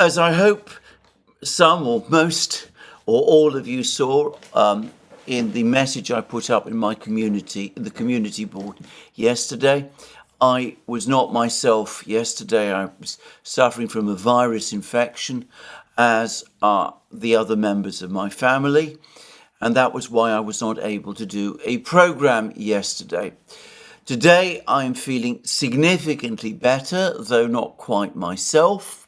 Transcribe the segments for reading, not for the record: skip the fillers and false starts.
as I hope some or most or all of you saw in the message I put up in my community, the community board yesterday, I was not myself yesterday. I was suffering from a virus infection, as are the other members of my family, and that was why I was not able to do a program yesterday. Today I'm feeling significantly better, though not quite myself,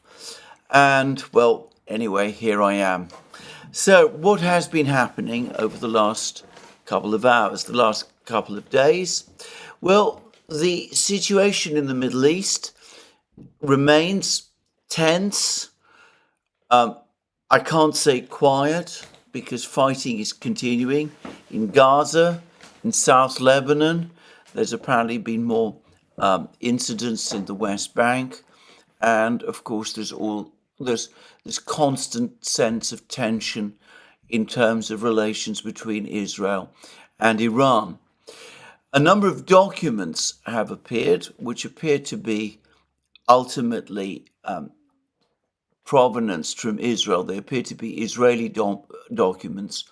and well, anyway, here I am. So what has been happening over the last couple of hours, the last couple of days? Well, the situation in the Middle East remains tense. I can't say quiet because fighting is continuing in Gaza, in South Lebanon. There's apparently been more incidents in the West Bank. And of course, there's this constant sense of tension in terms of relations between Israel and Iran. A number of documents have appeared, which appear to be ultimately provenanced from Israel. They appear to be Israeli documents.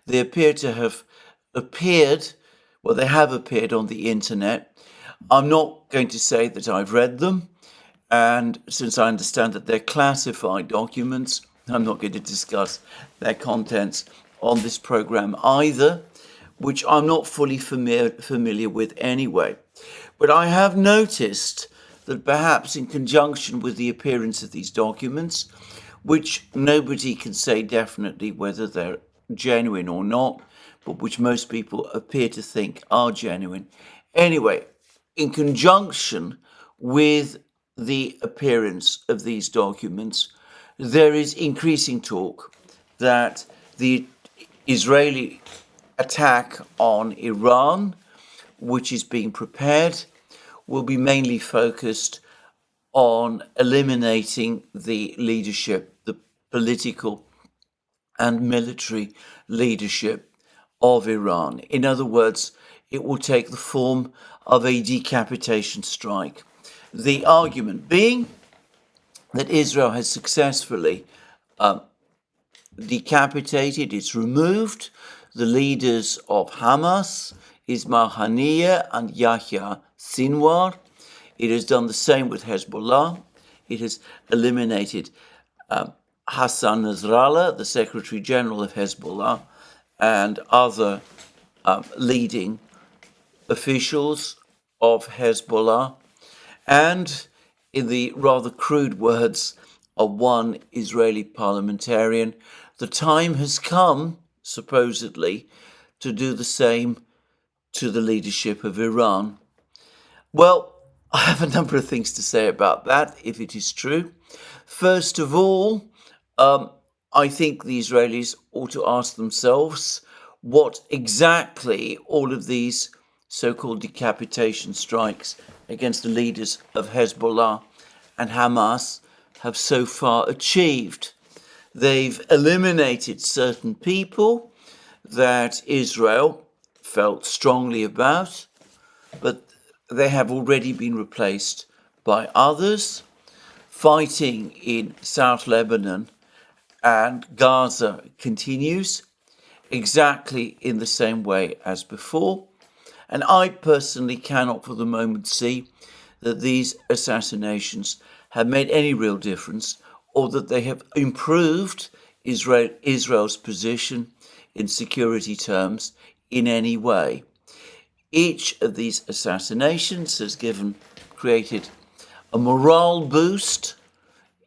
They appear to have appeared, well, they have appeared on the internet. I'm not going to say that I've read them, and since I understand that they're classified documents, I'm not going to discuss their contents on this program either, which I'm not fully familiar with anyway. But I have noticed that perhaps in conjunction with the appearance of these documents, which nobody can say definitely whether they're genuine or not, but which most people appear to think are genuine. Anyway, in conjunction with the appearance of these documents, there is increasing talk that the Israeli attack on Iran, which is being prepared, will be mainly focused on eliminating the leadership, the political and military leadership of Iran. In other words, it will take the form of a decapitation strike. The argument being that Israel has successfully decapitated, it's removed the leaders of Hamas, Ismail Haniyeh and Yahya Sinwar. It has done the same with Hezbollah. It has eliminated Hassan Nasrallah, the Secretary General of Hezbollah, and other leading officials of Hezbollah. And in the rather crude words of one Israeli parliamentarian, the time has come, supposedly, to do the same to the leadership of Iran. Well, I have a number of things to say about that, if it is true. First of all, I think the Israelis ought to ask themselves what exactly all of these so-called decapitation strikes against the leaders of Hezbollah and Hamas have so far achieved. They've eliminated certain people that Israel felt strongly about, but they have already been replaced by others. Fighting in South Lebanon and Gaza continues exactly in the same way as before. And I personally cannot for the moment see that these assassinations have made any real difference or that they have improved Israel's position in security terms in any way. Each of these assassinations has created a morale boost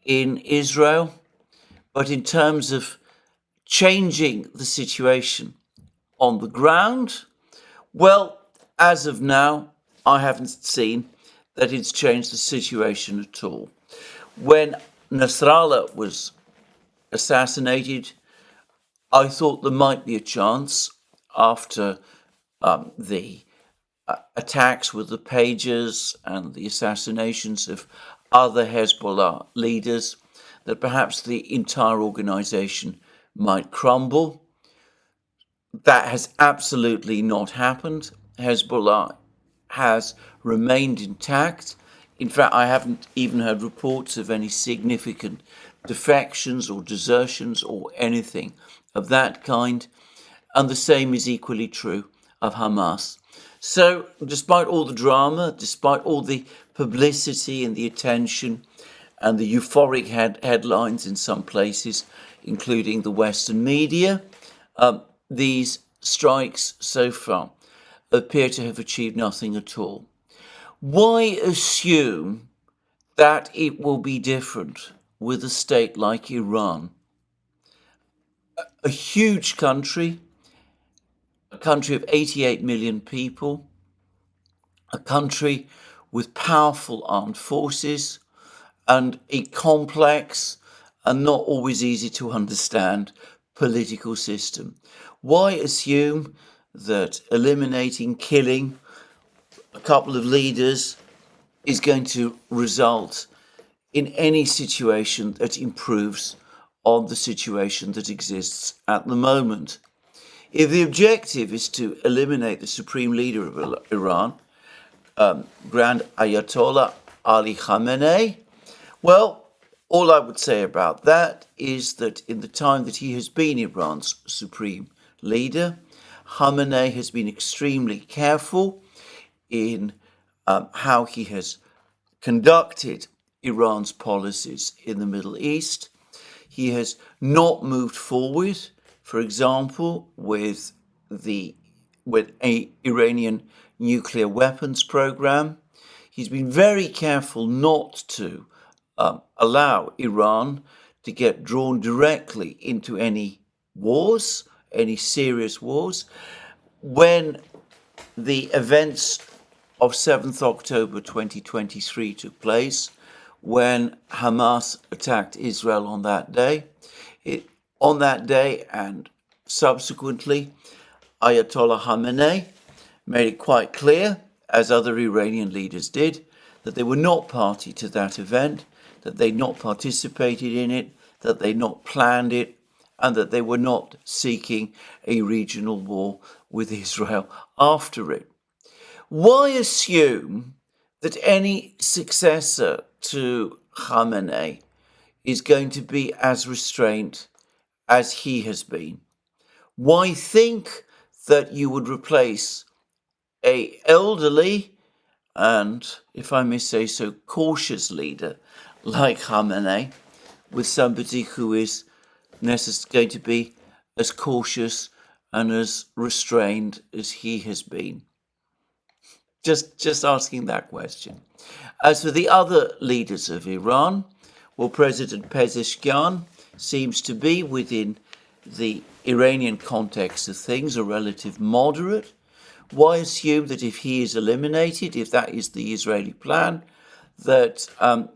in Israel, but in terms of changing the situation on the ground, well, as of now, I haven't seen that it's changed the situation at all. When Nasrallah was assassinated, I thought there might be a chance after the attacks with the pagers and the assassinations of other Hezbollah leaders that perhaps the entire organization might crumble. That has absolutely not happened. Hezbollah has remained intact. In fact, I haven't even heard reports of any significant defections or desertions or anything of that kind. And the same is equally true of Hamas. So despite all the drama, despite all the publicity and the attention and the euphoric headlines in some places, including the Western media, these strikes so far appear to have achieved nothing at all. Why assume that it will be different with a state like Iran? A huge country, a country of 88 million people, a country with powerful armed forces and a complex and not always easy to understand political system. Why assume that eliminating, killing a couple of leaders is going to result in any situation that improves on the situation that exists at the moment? If the objective is to eliminate the supreme leader of Iran, Grand Ayatollah Ali Khamenei, well, all I would say about that is that in the time that he has been Iran's supreme leader, Khamenei has been extremely careful in how he has conducted Iran's policies in the Middle East. He has not moved forward, for example, with an Iranian nuclear weapons program. He's been very careful not to allow Iran to get drawn directly into any wars, any serious wars. When the events of 7th October 2023 took place, when Hamas attacked Israel on that day, and subsequently, Ayatollah Khamenei made it quite clear, as other Iranian leaders did, that they were not party to that event, that they not participated in it, that they not planned it, and that they were not seeking a regional war with Israel after it. Why assume that any successor to Khamenei is going to be as restrained as he has been? Why think that you would replace an elderly and, if I may say so, cautious leader like Khamenei with somebody who is going to be as cautious and as restrained as he has been? Just asking that question. As for the other leaders of Iran, well, President Pezeshkian seems to be, within the Iranian context of things, a relative moderate. Why assume that if he is eliminated, if that is the Israeli plan, that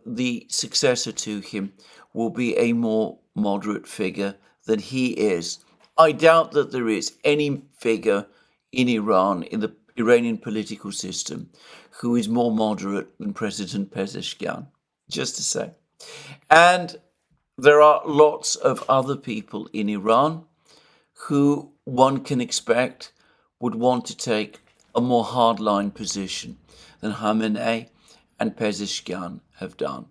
the successor to him will be a more moderate figure than he is? I doubt that there is any figure in Iran, in the Iranian political system, who is more moderate than President Pezeshkian, just to say. And there are lots of other people in Iran who one can expect would want to take a more hardline position than Khamenei and Pezeshkian have done.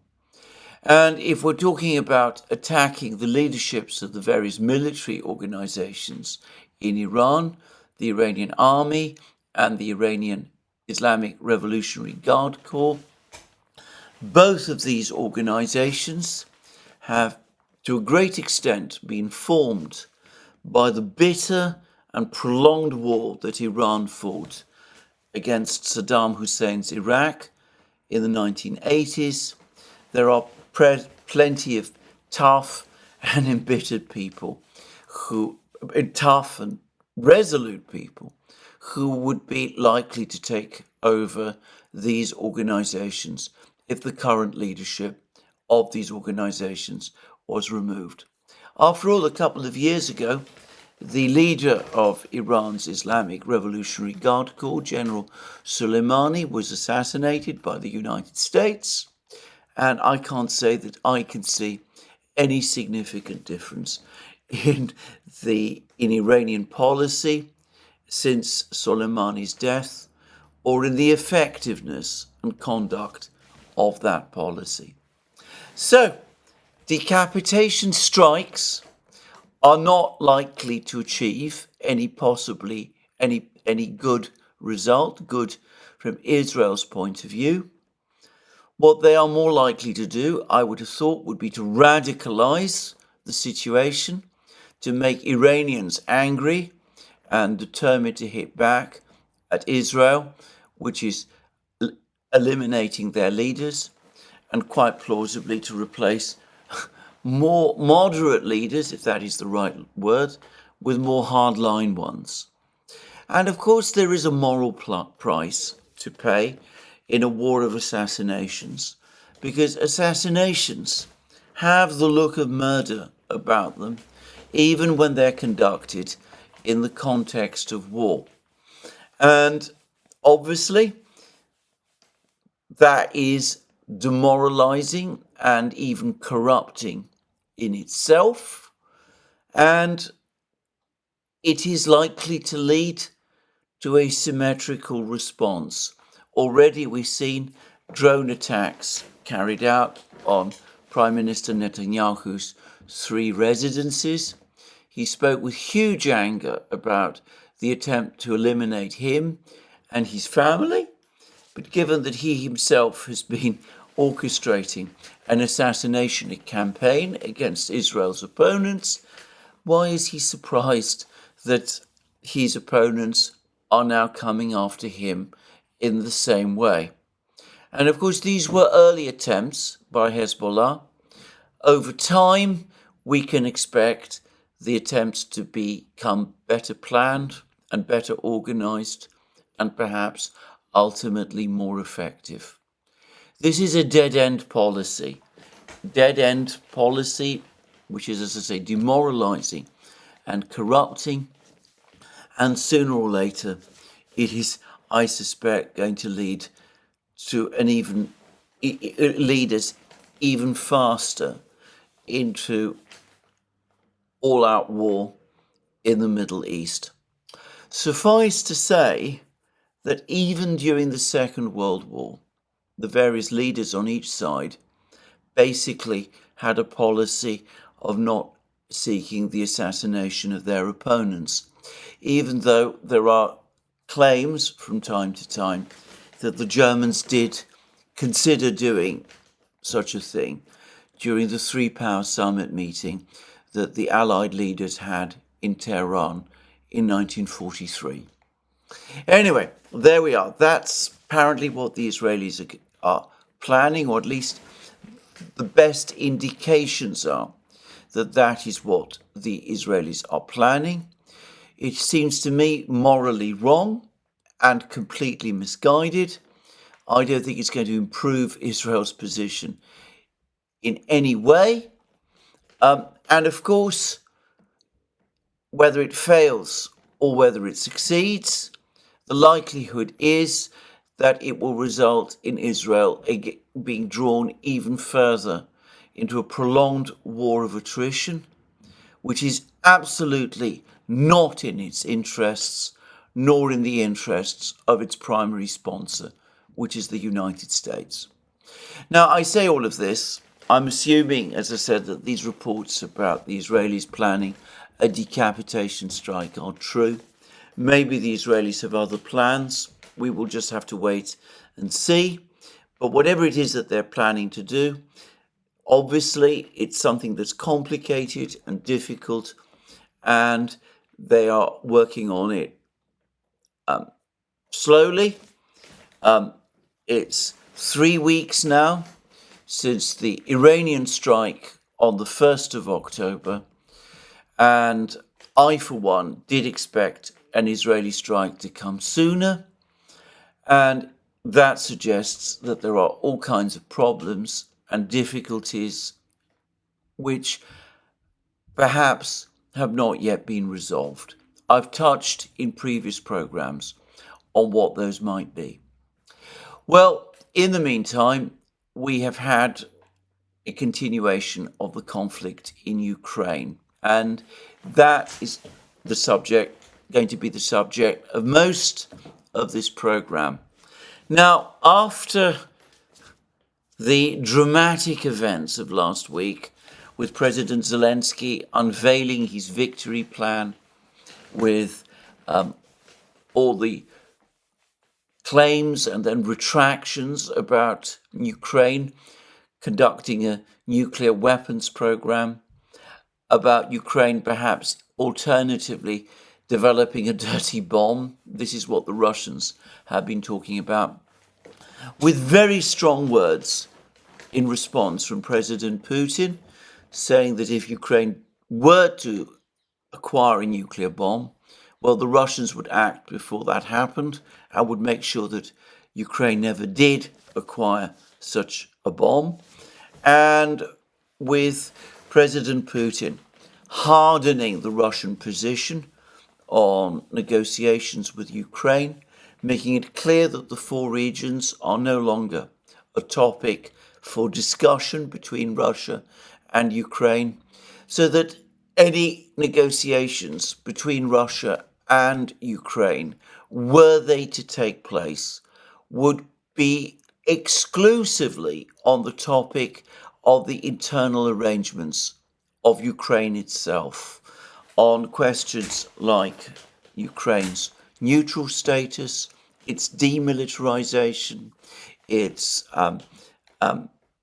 And if we're talking about attacking the leaderships of the various military organizations in Iran, the Iranian army and the Iranian Islamic Revolutionary Guard Corps, both of these organizations have, to a great extent, been formed by the bitter and prolonged war that Iran fought against Saddam Hussein's Iraq in the 1980s. There are plenty of tough and embittered people tough and resolute people who would be likely to take over these organizations if the current leadership of these organizations was removed. After all, a couple of years ago, the leader of Iran's Islamic Revolutionary Guard Corps, General Soleimani, was assassinated by the United States, and I can't say that I can see any significant difference in Iranian policy since Soleimani's death, or in the effectiveness and conduct of that policy. So, Decapitation strikes are not likely to achieve any good result, good from Israel's point of view. What they are more likely to do, I would have thought, would be to radicalize the situation, to make Iranians angry and determined to hit back at Israel, which is eliminating their leaders, and quite plausibly to replace more moderate leaders, if that is the right word, with more hardline ones. And of course, there is a moral price to pay in a war of assassinations, because assassinations have the look of murder about them, even when they're conducted in the context of war. And obviously, that is demoralizing and even corrupting in itself, and it is likely to lead to a symmetrical response. Already we've seen drone attacks carried out on Prime Minister Netanyahu's 3 residences. He spoke with huge anger about the attempt to eliminate him and his family, but given that he himself has been orchestrating an assassination campaign against Israel's opponents, why is he surprised that his opponents are now coming after him in the same way? And of course, these were early attempts by Hezbollah. Over time, we can expect the attempts to become better planned and better organized, and perhaps ultimately more effective. This is a dead-end policy. Dead-end policy, which is, as I say, demoralizing and corrupting. And sooner or later, it is, I suspect, going to lead to lead us even faster into all-out war in the Middle East. Suffice to say that even during the Second World War, the various leaders on each side basically had a policy of not seeking the assassination of their opponents, even though there are claims from time to time that the Germans did consider doing such a thing during the 3-Power Summit meeting that the Allied leaders had in Tehran in 1943. Anyway, there we are. That's apparently what the Israelis are planning, or at least the best indications are that that is what the Israelis are planning. It seems to me morally wrong and completely misguided. I don't think it's going to improve Israel's position in any way. And of course, whether it fails or whether it succeeds, the likelihood is that it will result in Israel being drawn even further into a prolonged war of attrition, which is absolutely not in its interests, nor in the interests of its primary sponsor, which is the United States. Now, I say all of this, I'm assuming, as I said, that these reports about the Israelis planning a decapitation strike are true. Maybe the Israelis have other plans. We will just have to wait and see. But whatever it is that they're planning to do, obviously it's something that's complicated and difficult, and they are working on it slowly. It's 3 weeks now since the Iranian strike on the 1st of October, and I, for one, did expect an Israeli strike to come sooner, and that suggests that there are all kinds of problems and difficulties which perhaps have not yet been resolved. I've touched in previous programs on what those might be. Well, in the meantime, we have had a continuation of the conflict in Ukraine, and that is going to be the subject of most of this program. Now, after the dramatic events of last week, with President Zelensky unveiling his victory plan, with all the claims and then retractions about Ukraine conducting a nuclear weapons program, about Ukraine perhaps alternatively developing a dirty bomb. This is what the Russians have been talking about, with very strong words in response from President Putin, saying that if Ukraine were to acquire a nuclear bomb, well, the Russians would act before that happened and would make sure that Ukraine never did acquire such a bomb. And with President Putin hardening the Russian position on negotiations with Ukraine, making it clear that the four regions are no longer a topic for discussion between Russia and Ukraine, so that any negotiations between Russia and Ukraine, were they to take place, would be exclusively on the topic of the internal arrangements of Ukraine itself, on questions like Ukraine's neutral status, its demilitarization, its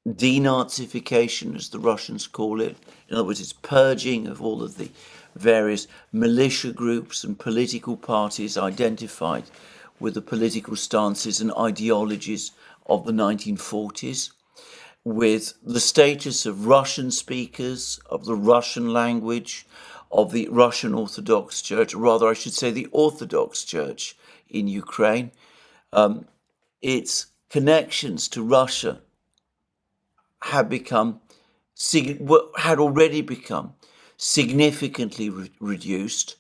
denazification, as the Russians call it. In other words, its purging of all of the various militia groups and political parties identified with the political stances and ideologies of the 1940s, with the status of Russian speakers, of the Russian language, of the Russian Orthodox Church, or rather I should say the Orthodox Church in Ukraine. Its connections to Russia had already become significantly reduced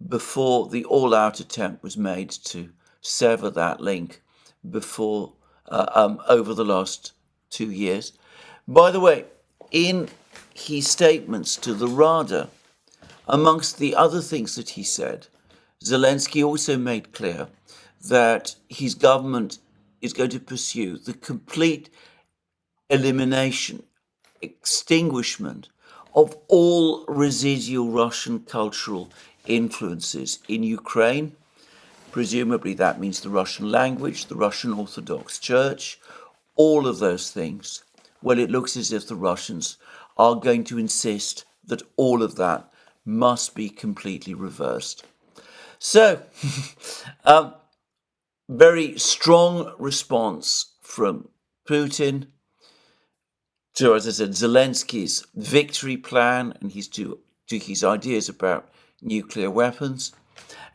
before the all-out attempt was made to sever that link before over the last 2 years. By the way, in his statements to the Rada, amongst the other things that he said, Zelensky also made clear that his government is going to pursue the complete elimination, extinguishment of all residual Russian cultural influences in Ukraine. Presumably that means the Russian language, the Russian Orthodox Church, all of those things. Well, it looks as if the Russians are going to insist that all of that must be completely reversed. So, very strong response from Putin to, as I said, Zelensky's victory plan and to his ideas about nuclear weapons.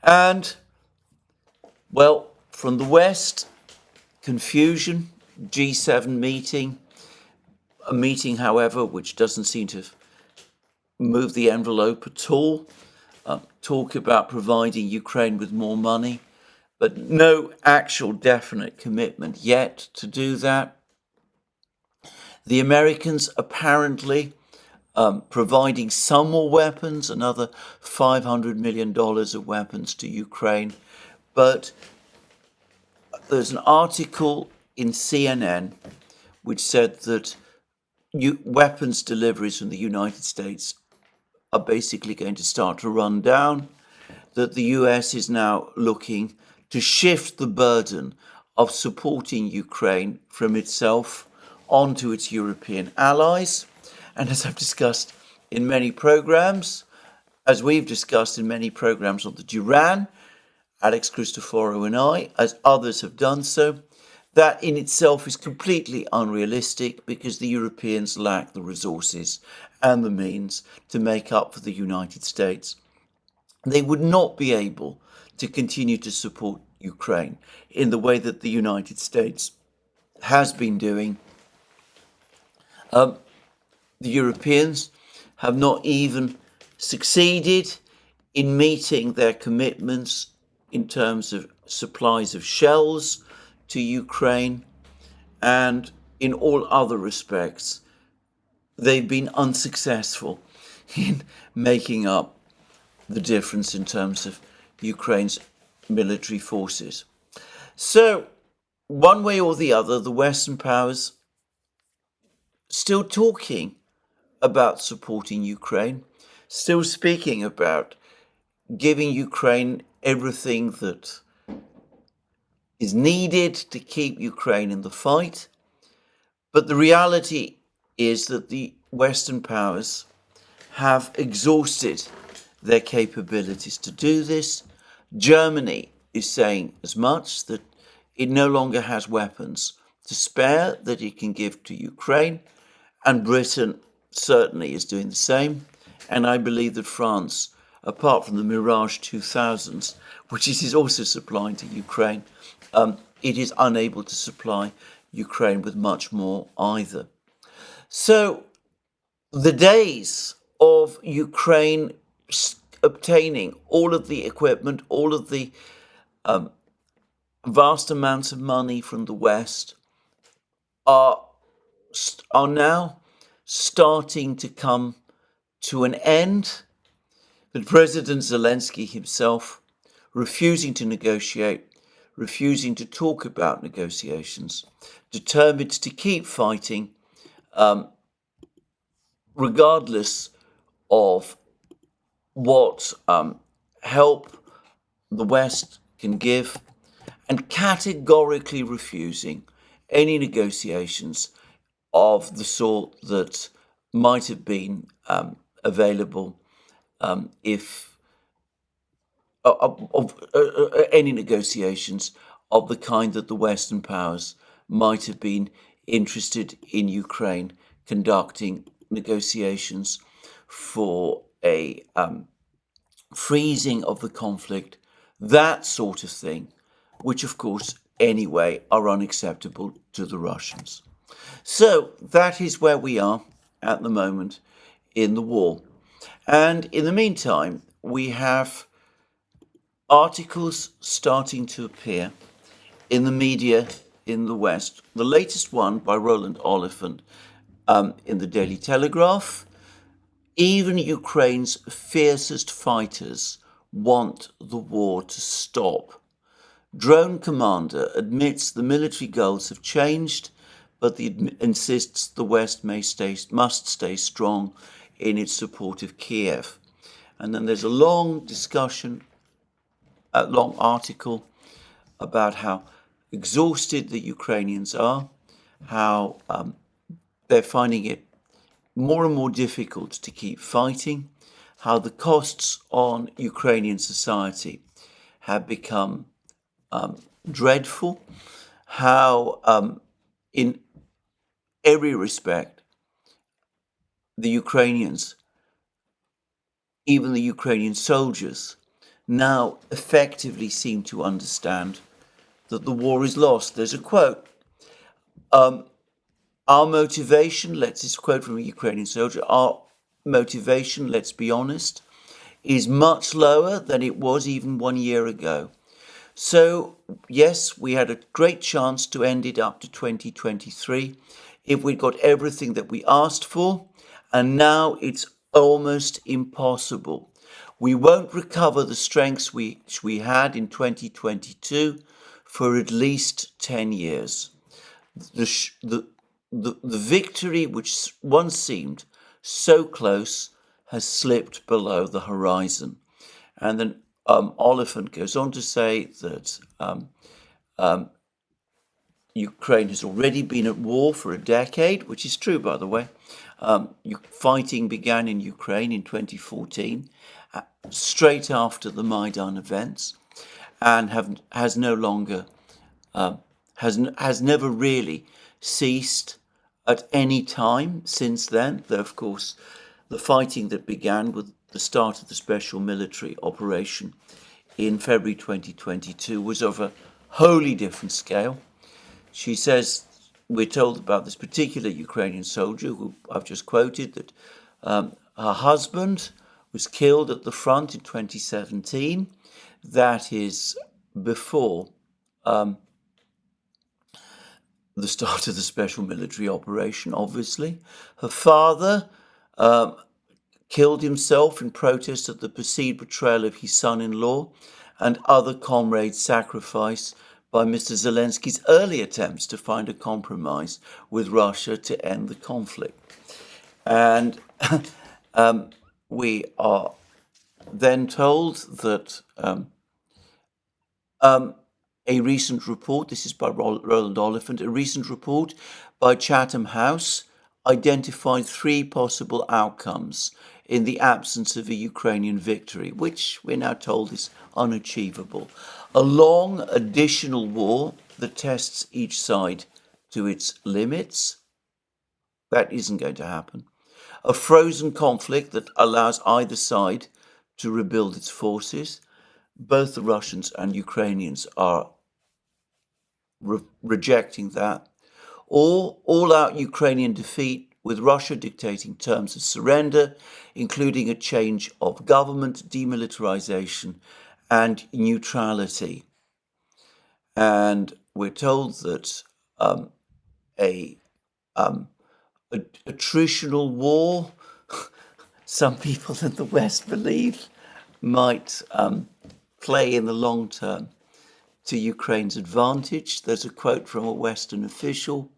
And, well, from the West, confusion, G7 meeting, a meeting, however, which doesn't seem to move the envelope at all. Talk about providing Ukraine with more money, but no actual definite commitment yet to do that. The Americans apparently providing some more weapons, another $500 million of weapons to Ukraine. But there's an article in CNN which said that weapons deliveries from the United States are basically going to start to run down, that the US is now looking to shift the burden of supporting Ukraine from itself onto its European allies. And as I've discussed in many programs, as we've discussed in many programs on the Duran, Alex Christoforou and I, as others have done so, that in itself is completely unrealistic because the Europeans lack the resources and the means to make up for the United States. They would not be able to continue to support Ukraine in the way that the United States has been doing. The Europeans have not even succeeded in meeting their commitments in terms of supplies of shells to Ukraine, and in all other respects, they've been unsuccessful in making up the difference in terms of Ukraine's military forces. So, one way or the other, the Western powers still talking about supporting Ukraine, still speaking about giving Ukraine everything that is needed to keep Ukraine in the fight. But the reality is that the Western powers have exhausted their capabilities to do this. Germany is saying as much, that it no longer has weapons to spare that it can give to Ukraine, and Britain certainly is doing the same. And I believe that France, apart from the Mirage 2000s, which it is also supplying to Ukraine, it is unable to supply Ukraine with much more either. So the days of Ukraine obtaining all of the equipment, all of the vast amounts of money from the West are now starting to come to an end. But President Zelensky himself refusing to negotiate, refusing to talk about negotiations, determined to keep fighting regardless of what help the West can give, and categorically refusing any negotiations of the sort that might have been available if any negotiations of the kind that the Western powers might have been interested in Ukraine conducting negotiations for a freezing of the conflict, that sort of thing, which of course anyway are unacceptable to the Russians. So that is where we are at the moment in the war. And in the meantime, we have articles starting to appear in the media in the West. The latest one by Roland Oliphant in the Daily Telegraph. Even Ukraine's fiercest fighters want the war to stop. Drone commander admits the military goals have changed, but insists the West must stay strong in its support of Kiev. And then there's a long discussion, a long article about how exhausted the Ukrainians are, how they're finding it more and more difficult to keep fighting, how the costs on Ukrainian society have become dreadful, how in every respect the Ukrainians, even the Ukrainian soldiers, now effectively seem to understand that the war is lost. There's a quote. Our motivation, this quote from a Ukrainian soldier, our motivation, let's be honest, is much lower than it was even 1 year ago. So, yes, we had a great chance to end it up to 2023 if we got everything that we asked for, and now it's almost impossible. We won't recover the strengths which we had in 2022 for at least 10 years. The victory which once seemed so close has slipped below the horizon. And then Oliphant goes on to say that Ukraine has already been at war for a decade, which is true, by the way. Fighting began in Ukraine in 2014, straight after the Maidan events, and has never really ceased at any time since then, though of course the fighting that began with the start of the special military operation in February 2022 was of a wholly different scale. She says, we're told about this particular Ukrainian soldier who I've just quoted, that her husband was killed at the front in 2017. That is before the start of the special military operation, obviously. Her father killed himself in protest at the perceived betrayal of his son-in-law and other comrades' sacrifice by Mr. Zelensky's early attempts to find a compromise with Russia to end the conflict. And we are then told that a recent report, this is by Roland Oliphant, a recent report by Chatham House identified 3 possible outcomes in the absence of a Ukrainian victory, which we're now told is unachievable. A long additional war that tests each side to its limits. That isn't going to happen. A frozen conflict that allows either side to rebuild its forces. Both the Russians and Ukrainians are rejecting that. Or all-out Ukrainian defeat with Russia dictating terms of surrender, including a change of government, demilitarization, and neutrality. And we're told that a attritional war, some people in the West believe, might play in the long term to Ukraine's advantage. There's a quote from a Western official.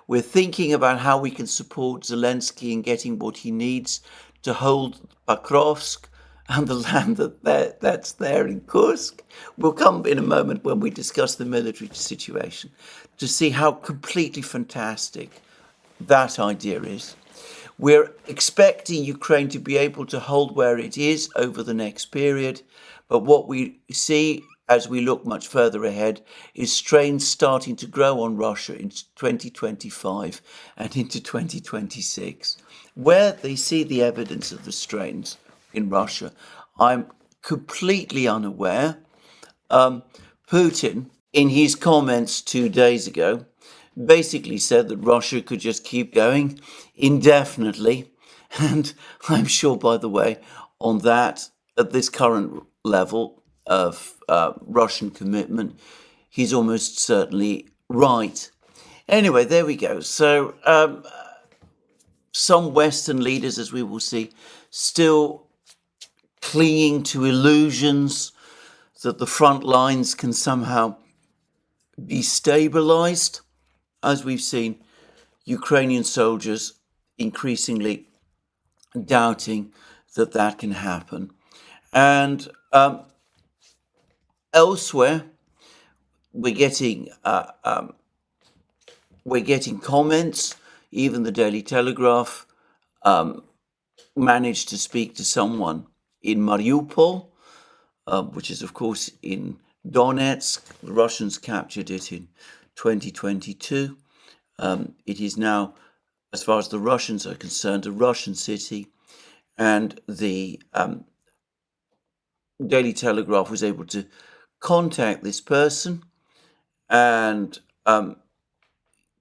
We're thinking about how we can support Zelensky in getting what he needs to hold Pakrovsk and the land that's there in Kursk. We'll come in a moment when we discuss the military situation to see how completely fantastic that idea is. We're expecting Ukraine to be able to hold where it is over the next period, but what we see as we look much further ahead is strains starting to grow on Russia in 2025 and into 2026. Where they see the evidence of the strains in Russia, I'm completely unaware. Putin, in his comments 2 days ago, basically said that Russia could just keep going indefinitely. And I'm sure, by the way, on that, at this current level of Russian commitment, he's almost certainly right. Anyway, there we go. So some Western leaders, as we will see, still clinging to illusions that the front lines can somehow be stabilized. As we've seen, Ukrainian soldiers increasingly doubting that that can happen. And elsewhere, we're getting comments. Even the Daily Telegraph managed to speak to someone in Mariupol, which is, of course, in Donetsk. The Russians captured it in 2022. It is now, as far as the Russians are concerned, a Russian city, and the Daily Telegraph was able to contact this person, and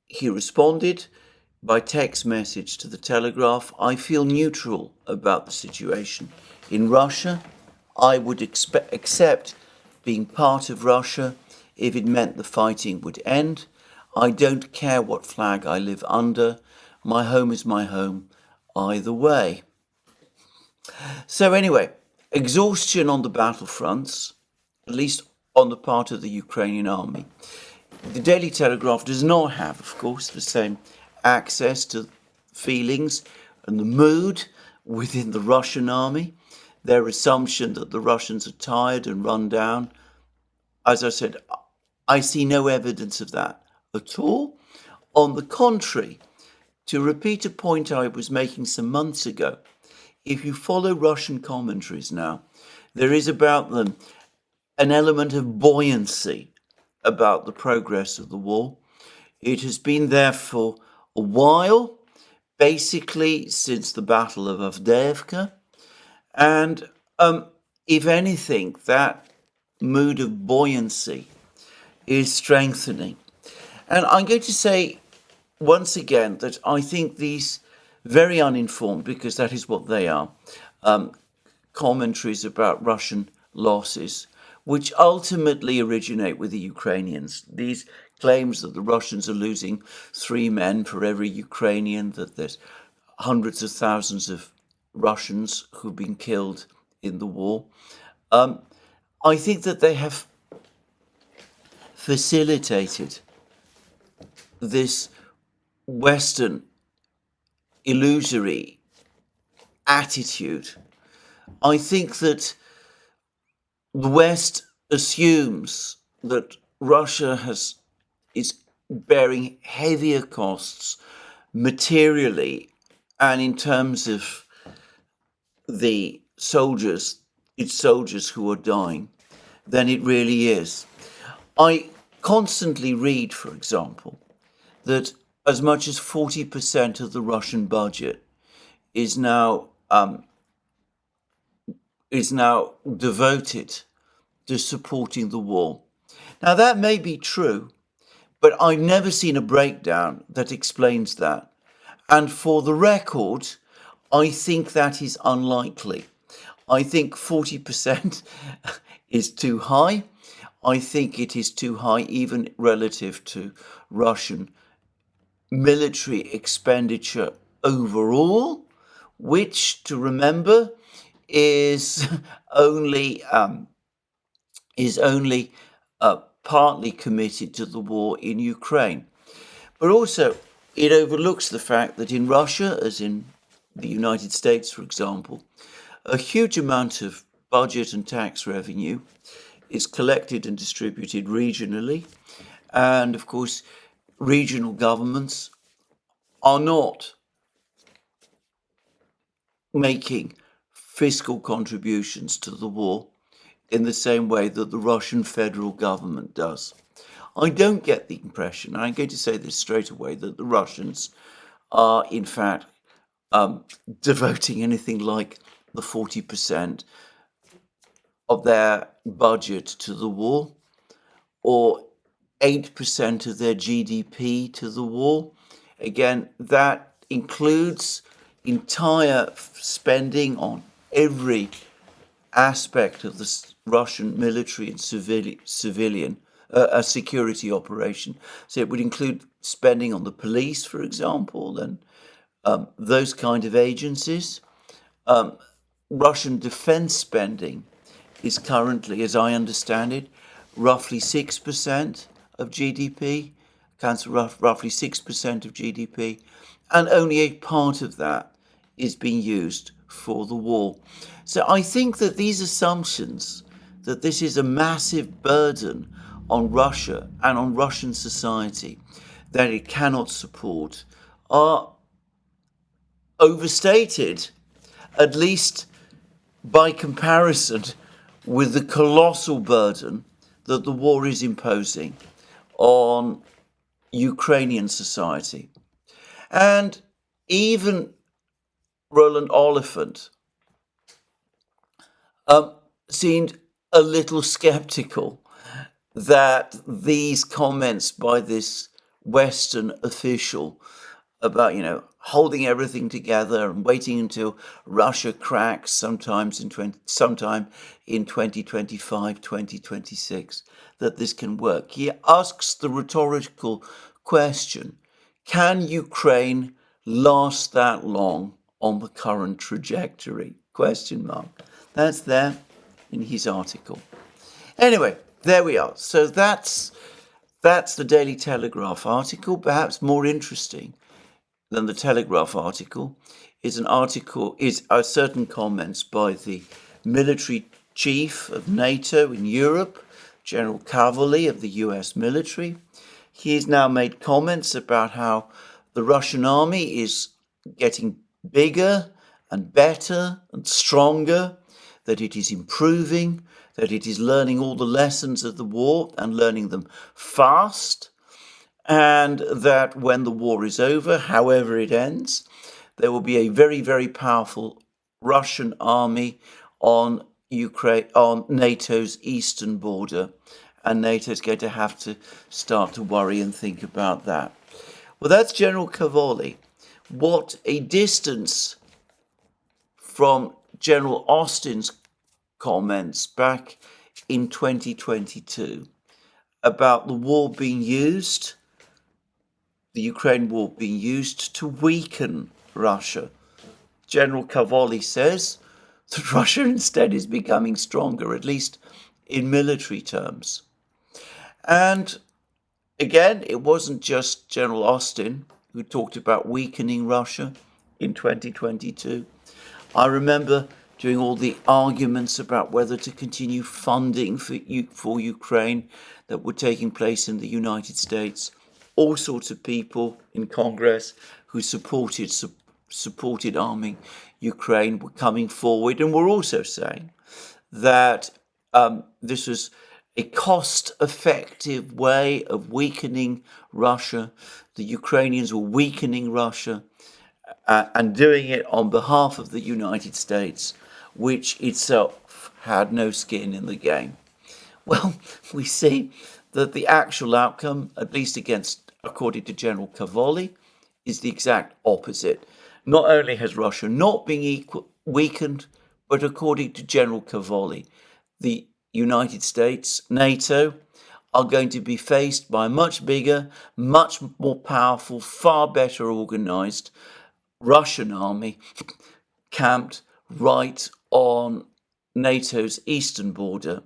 he responded by text message to the Telegraph. I feel neutral about the situation in Russia. I would accept being part of Russia if it meant the fighting would end. I don't care what flag I live under. My home is my home either way. So anyway, exhaustion on the battlefronts, at least on the part of the Ukrainian army. The Daily Telegraph does not have, of course, the same access to feelings and the mood within the Russian army. Their assumption that the Russians are tired and run down. As I said, I see no evidence of that at all. On the contrary, to repeat a point I was making some months ago, if you follow Russian commentaries now, there is about them an element of buoyancy about the progress of the war. It has been there for a while, basically since the Battle of Avdiivka, and if anything, that mood of buoyancy is strengthening. And I'm going to say once again that I think these very uninformed, because that is what they are, commentaries about Russian losses, which ultimately originate with the Ukrainians. These claims that the Russians are losing 3 men for every Ukrainian, that there's hundreds of thousands of Russians who've been killed in the war. I think that they have facilitated this Western illusory attitude. I think that the West assumes that Russia is bearing heavier costs materially and in terms of the soldiers, its soldiers who are dying, than it really is. I constantly read, for example, that as much as 40% of the Russian budget is now devoted to supporting the war. Now that may be true, but I've never seen a breakdown that explains that. And for the record, I think that is unlikely. I think 40% is too high. I think it is too high even relative to Russian military expenditure overall, which, to remember, is only partly committed to the war in Ukraine. But also, it overlooks the fact that in Russia, as in the United States, for example, a huge amount of budget and tax revenue is collected and distributed regionally. And of course, regional governments are not making fiscal contributions to the war in the same way that the Russian federal government does. I don't get the impression, and I'm going to say this straight away, that the Russians are in fact devoting anything like the 40% of their budget to the war, or 8% of their GDP to the war. Again, that includes entire spending on every aspect of the Russian military and civilian security operation. So it would include spending on the police, for example, and those kind of agencies. Russian defense spending is currently, as I understand it, roughly 6% of GDP, accounts for roughly 6% of GDP, and only a part of that is being used for the war. So I think that these assumptions that this is a massive burden on Russia and on Russian society that it cannot support are overstated, at least by comparison with the colossal burden that the war is imposing on Ukrainian society. And even Roland Oliphant seemed a little skeptical that these comments by this Western official about, holding everything together and waiting until Russia cracks sometime in 2025, 2026, that this can work. He asks the rhetorical question, can Ukraine last that long on the current trajectory? Question mark. That's there in his article. Anyway, there we are. So that's the Daily Telegraph article. Perhaps more interesting than the Telegraph article is certain comments by the military chief of NATO in Europe, General Cavalli of the US military. He's now made comments about how the Russian army is getting bigger and better and stronger, that it is improving, that it is learning all the lessons of the war and learning them fast, and that when the war is over, however it ends, there will be a very, very powerful Russian army on NATO's eastern border, and NATO is going to have to start to worry and think about that. Well, that's General Cavalli. What a distance from General Austin's comments back in 2022 about the war being used, the Ukraine war being used to weaken Russia. General Cavalli says that Russia instead is becoming stronger, at least in military terms. And again, it wasn't just General Austin who talked about weakening Russia. in 2022. I remember during all the arguments about whether to continue funding for Ukraine that were taking place in the United States, all sorts of people in Congress who supported arming Ukraine were coming forward and were also saying that this was a cost-effective way of weakening Russia. The Ukrainians were weakening Russia and doing it on behalf of the United States, which itself had no skin in the game. Well, we see that the actual outcome, at least according to General Cavoli, is the exact opposite. Not only has Russia not been weakened, but according to General Cavoli, the United States, NATO, are going to be faced by a much bigger, much more powerful, far better organized Russian army camped right on NATO's eastern border,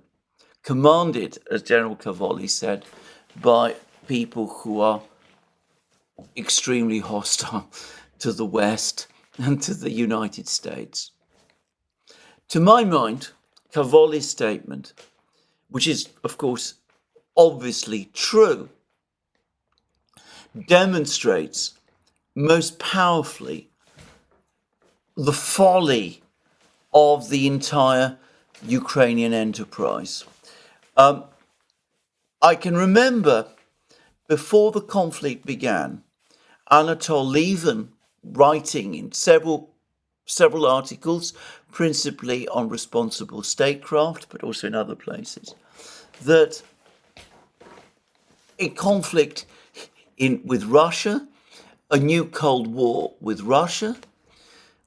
commanded, as General Cavoli said, by people who are extremely hostile to the West and to the United States. To my mind, Cavoli's statement, which is, of course, obviously true, demonstrates most powerfully the folly of the entire Ukrainian enterprise. I can remember before the conflict began, Anatol Lieven writing in several articles, principally on responsible statecraft, but also in other places, that a conflict with Russia, a new Cold War with Russia,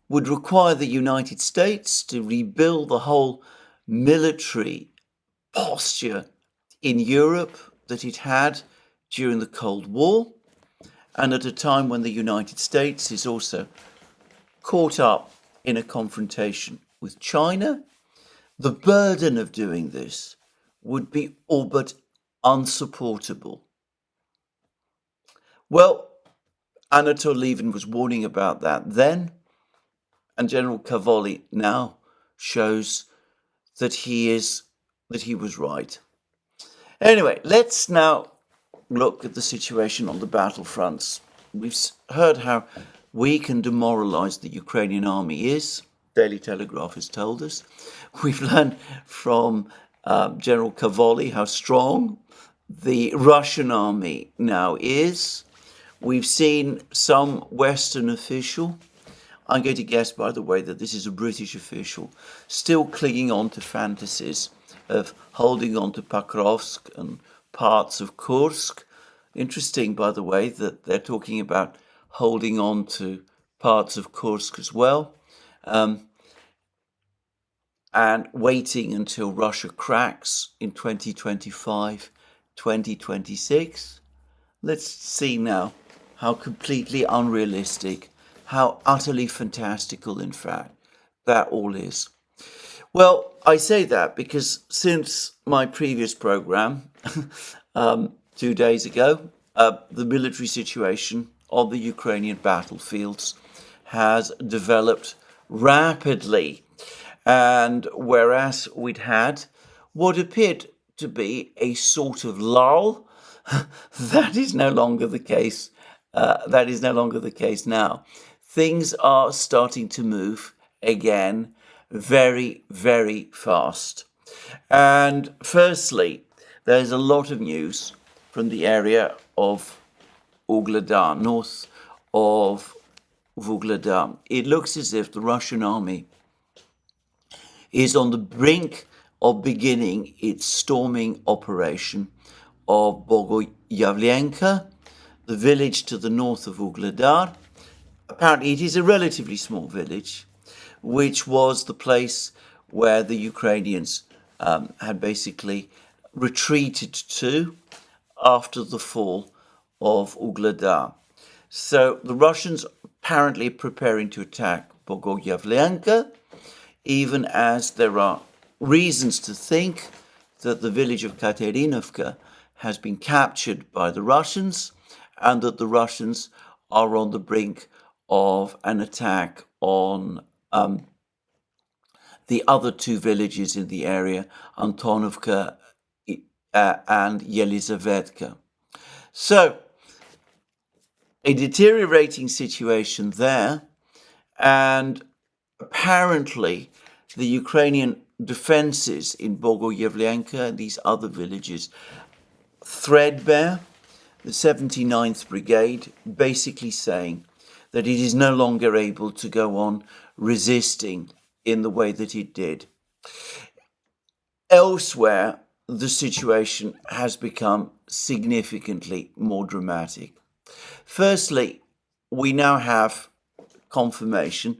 would require the United States to rebuild the whole military posture in Europe that it had during the Cold War, and at a time when the United States is also caught up in a confrontation with China. The burden of doing this would be all but unsupportable. Well, Anatol Lieven was warning about that then, and General Cavoli now shows that he was right. Anyway, let's now look at the situation on the battlefronts. We've heard how weak and demoralized the Ukrainian army is. Daily Telegraph has told us. We've learned from General Cavoli how strong the Russian army now is. We've seen some Western official, I'm going to guess, by the way, that this is a British official, still clinging on to fantasies of holding on to Pokrovsk and parts of Kursk. Interesting, by the way, that they're talking about holding on to parts of Kursk as well, and waiting until Russia cracks in 2025, 2026. Let's see now how completely unrealistic, how utterly fantastical, in fact, that all is. Well, I say that because since my previous program, 2 days ago, the military situation on the Ukrainian battlefields has developed rapidly. And whereas we'd had what appeared to be a sort of lull, that is no longer the case. That is no longer the case now. Things are starting to move again very, very fast. And firstly, there's a lot of news from the area of Ugledar, north of Ugledar. It looks as if the Russian army is on the brink of beginning its storming operation of Bogoyavlenka, the village to the north of Ugledar. Apparently it is a relatively small village, which was the place where the Ukrainians had basically retreated to after the fall of Ugledar. So the Russians apparently are preparing to attack Bogoyavlenka, even as there are reasons to think that the village of Katerinovka has been captured by the Russians and that the Russians are on the brink of an attack on the other two villages in the area, Antonovka and Yelizavetka. So, a deteriorating situation there, and apparently the Ukrainian defenses in Bogoyevlenka and these other villages threadbare, the 79th Brigade basically saying that it is no longer able to go on resisting in the way that it did. Elsewhere, the situation has become significantly more dramatic. Firstly, we now have confirmation,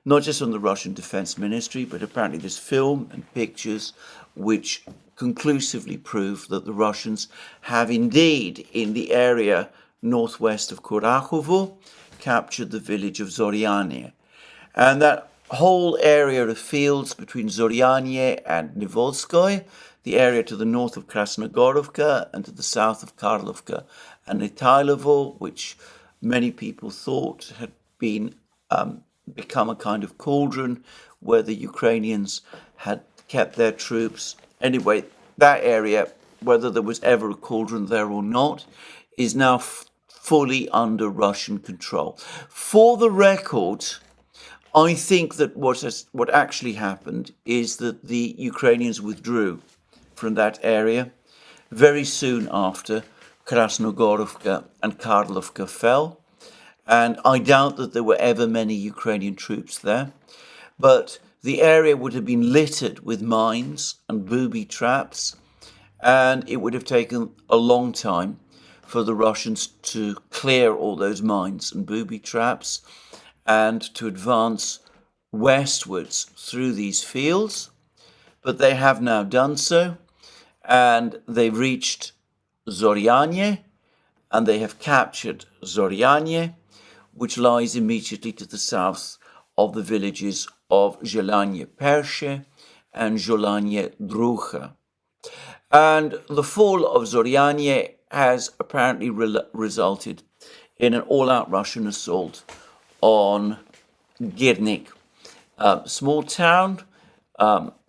not just from the Russian Defense Ministry, but apparently there's film and pictures which conclusively prove that the Russians have indeed, in the area northwest of Kurakhovo, captured the village of Zoryanie. And that whole area of fields between Zoryanie and Nivolskoye, the area to the north of Krasnogorovka and to the south of Karlovka and Selidovo, which many people thought had been become a kind of cauldron where the Ukrainians had kept their troops. Anyway, that area, whether there was ever a cauldron there or not, is now fully under Russian control. For the record, I think that what actually happened is that the Ukrainians withdrew from that area very soon after Krasnogorovka and Karlovka fell. And I doubt that there were ever many Ukrainian troops there. But the area would have been littered with mines and booby traps, and it would have taken a long time for the Russians to clear all those mines and booby traps and to advance westwards through these fields. But they have now done so, and they've reached Zoryanie, and they have captured Zoryanie, which lies immediately to the south of the villages of Zelanie Pershe and Zelanie Drucha. And the fall of Zoryanie has apparently resulted in an all-out Russian assault on Girnik, a small town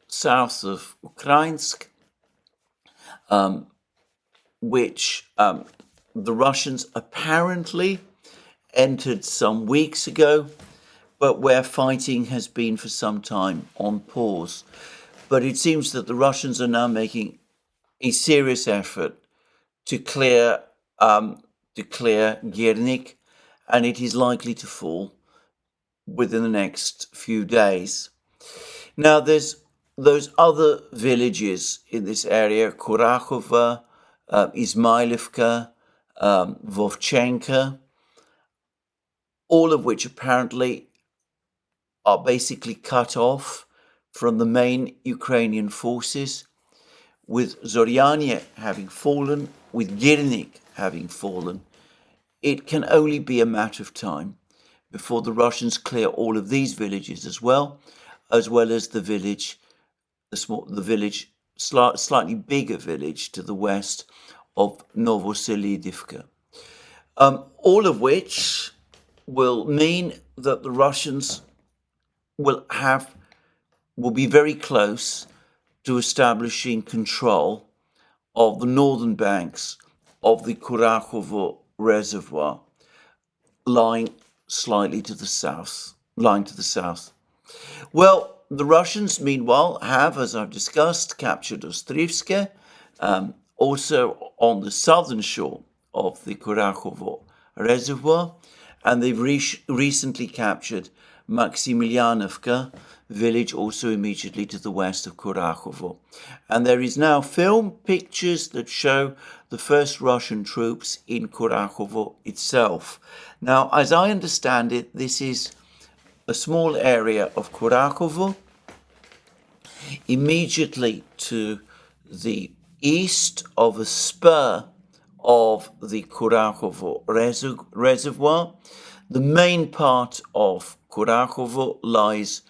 south of Ukrainsk, which the Russians apparently entered some weeks ago, but where fighting has been for some time on pause. But it seems that the Russians are now making a serious effort to clear Girnik, and it is likely to fall within the next few days. Now, there's those other villages in this area, Kurakhovo, Izmailivka, Vovchenka, all of which apparently are basically cut off from the main Ukrainian forces, with Zoryanie having fallen, with Girnik having fallen. It can only be a matter of time before the Russians clear all of these villages as well as the village, slightly bigger village to the west of Novoselidivka. All of which will mean that the Russians will be very close to establishing control of the northern banks of the Kurakhovo reservoir, lying to the south. Well, the Russians, meanwhile, have, as I've discussed, captured Ostrivske, also on the southern shore of the Kurakhovo reservoir, and they've recently captured Maximilianovka village, also immediately to the west of Kurakhovo. And there is now pictures that show the first Russian troops in Kurakhovo itself. Now, as I understand it, this is a small area of Kurakhovo, immediately to the east of a spur of the Kurakhovo reservoir. The main part of Kurakhovo lies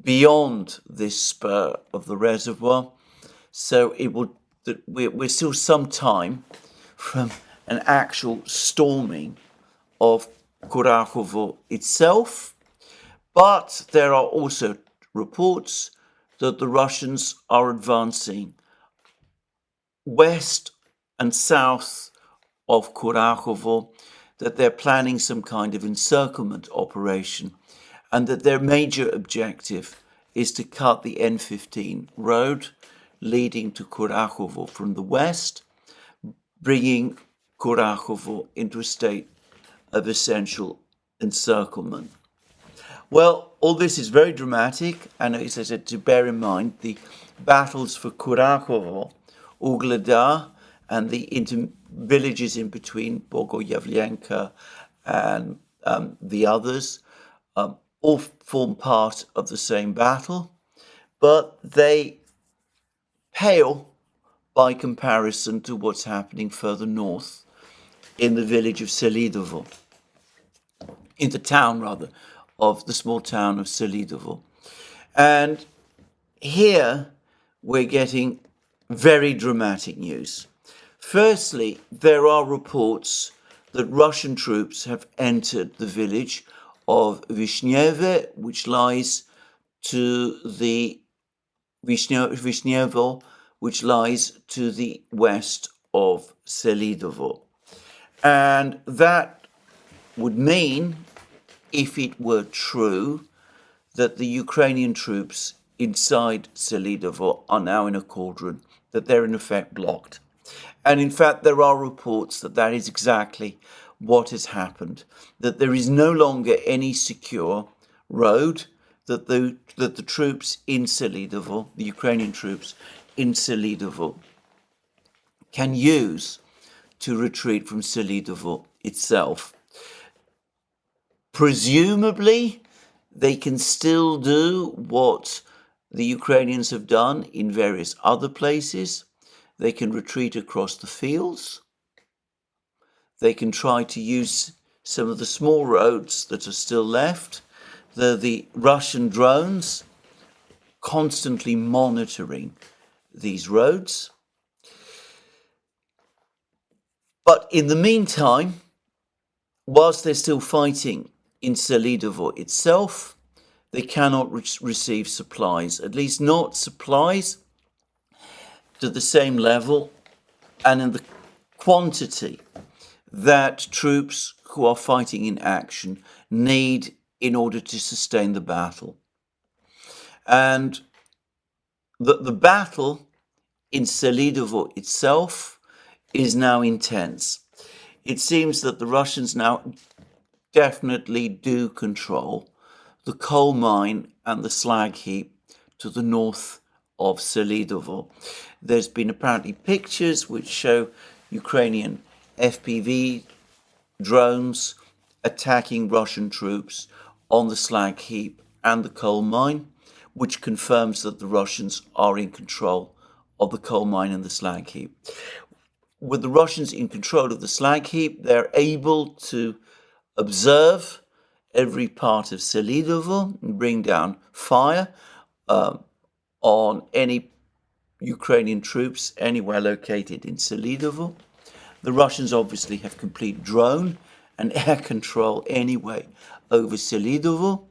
beyond this spur of the reservoir, so we're still some time from an actual storming of Kurakhovo itself, but there are also reports that the Russians are advancing west and south of Kurakhovo, that they're planning some kind of encirclement operation, and that their major objective is to cut the N15 road leading to Kurakhovo from the west, bringing Kurakhovo into a state of essential encirclement. Well, all this is very dramatic, and as I said, to bear in mind, the battles for Kurakhovo, Ugledar, and the villages in between, Bogoyavlenka and the others, all form part of the same battle, but they pale by comparison to what's happening further north in the village of Selidovo, in the town rather, of the small town of Selidovo. And here we're getting very dramatic news. Firstly, there are reports that Russian troops have entered the village of Vishneve, which lies to the Vishnevo, which lies to the west of Selidovo. And that would mean, if it were true, that the Ukrainian troops inside Selidovo are now in a cauldron, that they're in effect blocked. And in fact, there are reports that that is exactly what has happened, that there is no longer any secure road that the troops in Selidovo, the Ukrainian troops in Selidovo, can use to retreat from Selidovo itself. Presumably, they can still do what the Ukrainians have done in various other places. They can retreat across the fields. They can try to use some of the small roads that are still left. The Russian drones constantly monitoring these roads. But in the meantime, whilst they're still fighting in Selidovo itself, they cannot receive supplies, at least not supplies to the same level and in the quantity that troops who are fighting in action need in order to sustain the battle. And the battle in Selidovo itself is now intense. It seems that the Russians now definitely do control the coal mine and the slag heap to the north of Selidovo. There's been apparently pictures which show Ukrainian FPV drones attacking Russian troops on the slag heap and the coal mine, which confirms that the Russians are in control of the coal mine and the slag heap. With the Russians in control of the slag heap, they're able to observe every part of Selidovo and bring down fire on any Ukrainian troops anywhere located in Selidovo. The Russians obviously have complete drone and air control anyway over Selidovo.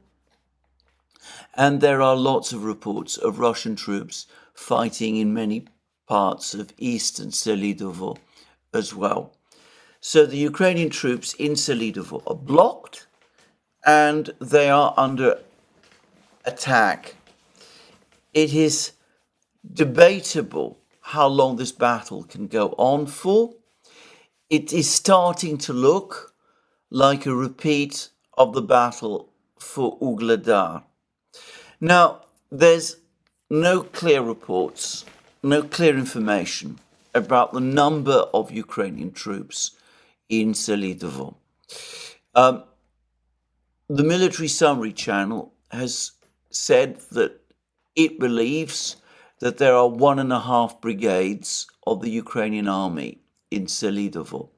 And there are lots of reports of Russian troops fighting in many parts of eastern Selidovo as well. So the Ukrainian troops in Selidovo are blocked and they are under attack. It is debatable how long this battle can go on for. It is starting to look like a repeat of the battle for Ugledar. Now, there's no clear reports, no clear information about the number of Ukrainian troops in Selidovo. The military summary channel has said that it believes that there are 1.5 brigades of the Ukrainian army in Selidovo.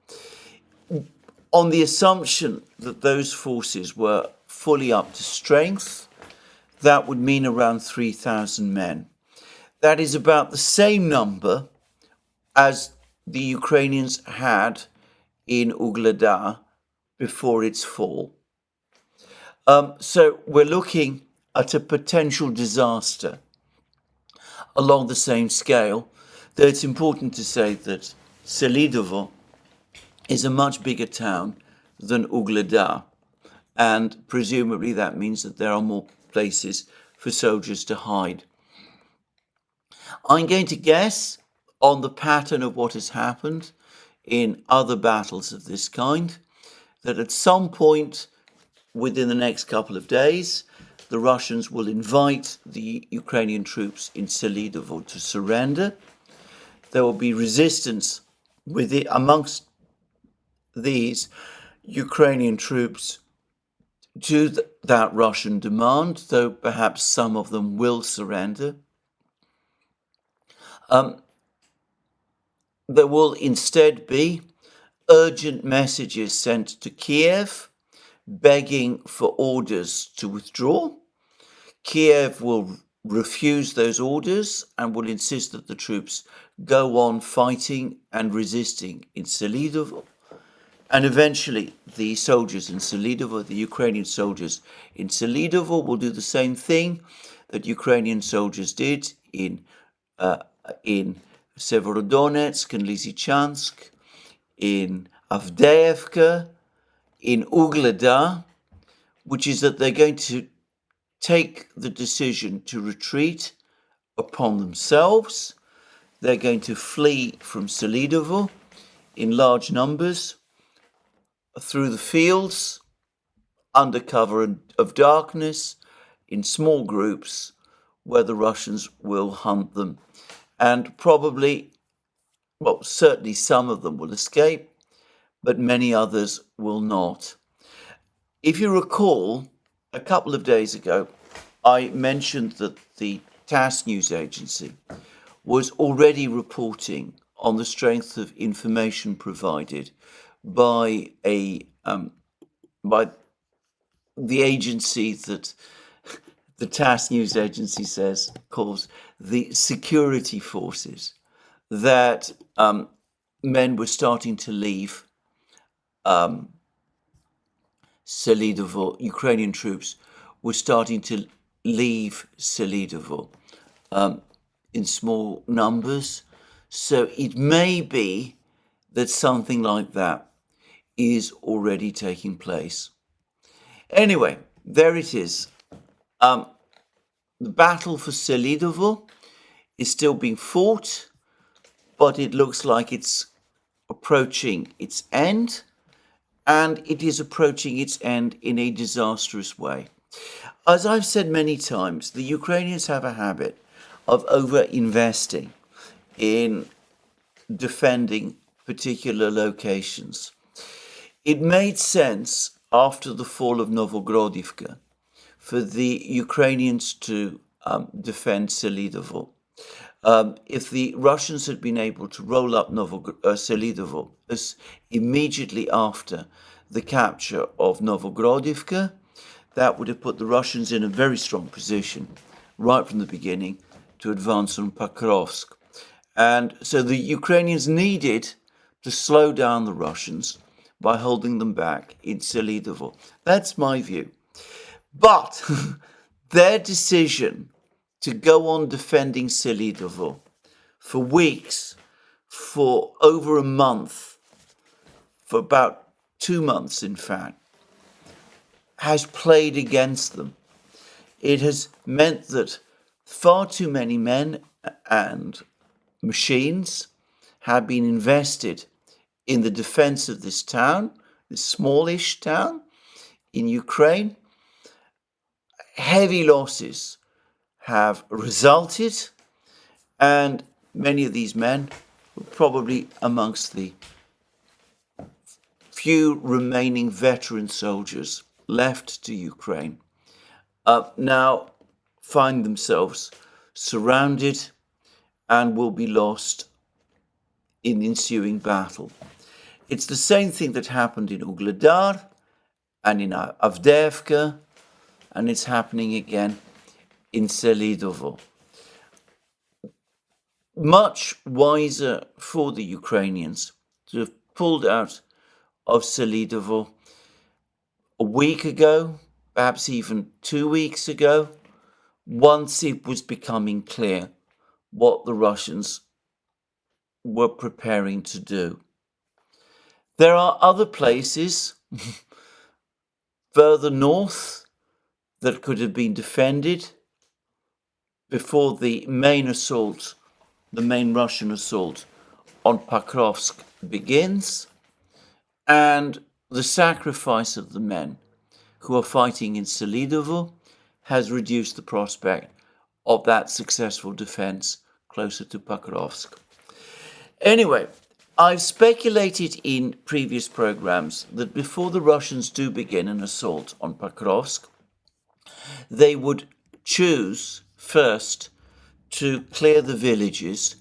On the assumption that those forces were fully up to strength, that would mean around 3,000 men. That is about the same number as the Ukrainians had in Ugledar before its fall. So we're looking at a potential disaster along the same scale, though it's important to say that Selidovo is a much bigger town than Ugledar, and presumably that means that there are more places for soldiers to hide. I'm going to guess on the pattern of what has happened in other battles of this kind, that at some point within the next couple of days, the Russians will invite the Ukrainian troops in Selidovo to surrender. There will be resistance amongst these Ukrainian troops to that Russian demand, though perhaps some of them will surrender. There will instead be urgent messages sent to Kiev begging for orders to withdraw. Kiev will refuse those orders and will insist that the troops go on fighting and resisting in Selidovo. And eventually the soldiers in Selidovo, the Ukrainian soldiers in Selidovo, will do the same thing that Ukrainian soldiers did in Severodonetsk and Lysychansk, in Avdiivka, in Ugledar, which is that they're going to take the decision to retreat upon themselves. They're going to flee from Selidovo in large numbers through the fields, under cover of darkness, in small groups, where the Russians will hunt them. And probably, well, certainly some of them will escape, but many others will not. If you recall, a couple of days ago, I mentioned that the TASS news agency was already reporting on the strength of information provided by by the agency that the TASS news agency calls the security forces, that men were starting to leave Selidovo. Ukrainian troops were starting to leave Selidovo in small numbers. So it may be that something like that is already taking place. Anyway, there it is. The battle for Selidovo is still being fought, but it looks like it's approaching its end, and it is approaching its end in a disastrous way. As I've said many times, the Ukrainians have a habit of over-investing in defending particular locations. It made sense after the fall of Novogrodivka for the Ukrainians to defend Selidovo. If the Russians had been able to roll up Selidovo immediately after the capture of Novogrodivka, that would have put the Russians in a very strong position right from the beginning to advance on Pokrovsk. And so the Ukrainians needed to slow down the Russians by holding them back in Selidovo. That's my view. But their decision to go on defending Selidovo for weeks, for over a month, for about 2 months in fact, has played against them. It has meant that far too many men and machines have been invested in the defense of this town, this smallish town in Ukraine. Heavy losses have resulted, and many of these men were probably amongst the few remaining veteran soldiers left to Ukraine, now find themselves surrounded and will be lost in the ensuing battle. It's the same thing that happened in Ugledar and in Avdiivka, and it's happening again in Selidovo. Much wiser for the Ukrainians to have pulled out of Selidovo a week ago, perhaps even 2 weeks ago, once it was becoming clear what the Russians were preparing to do. There are other places further north that could have been defended before the main assault, the main Russian assault on Pokrovsk begins, and the sacrifice of the men who are fighting in Selidovo has reduced the prospect of that successful defense closer to Pokrovsk. Anyway, I've speculated in previous programs that before the Russians do begin an assault on Pokrovsk, they would choose first to clear the villages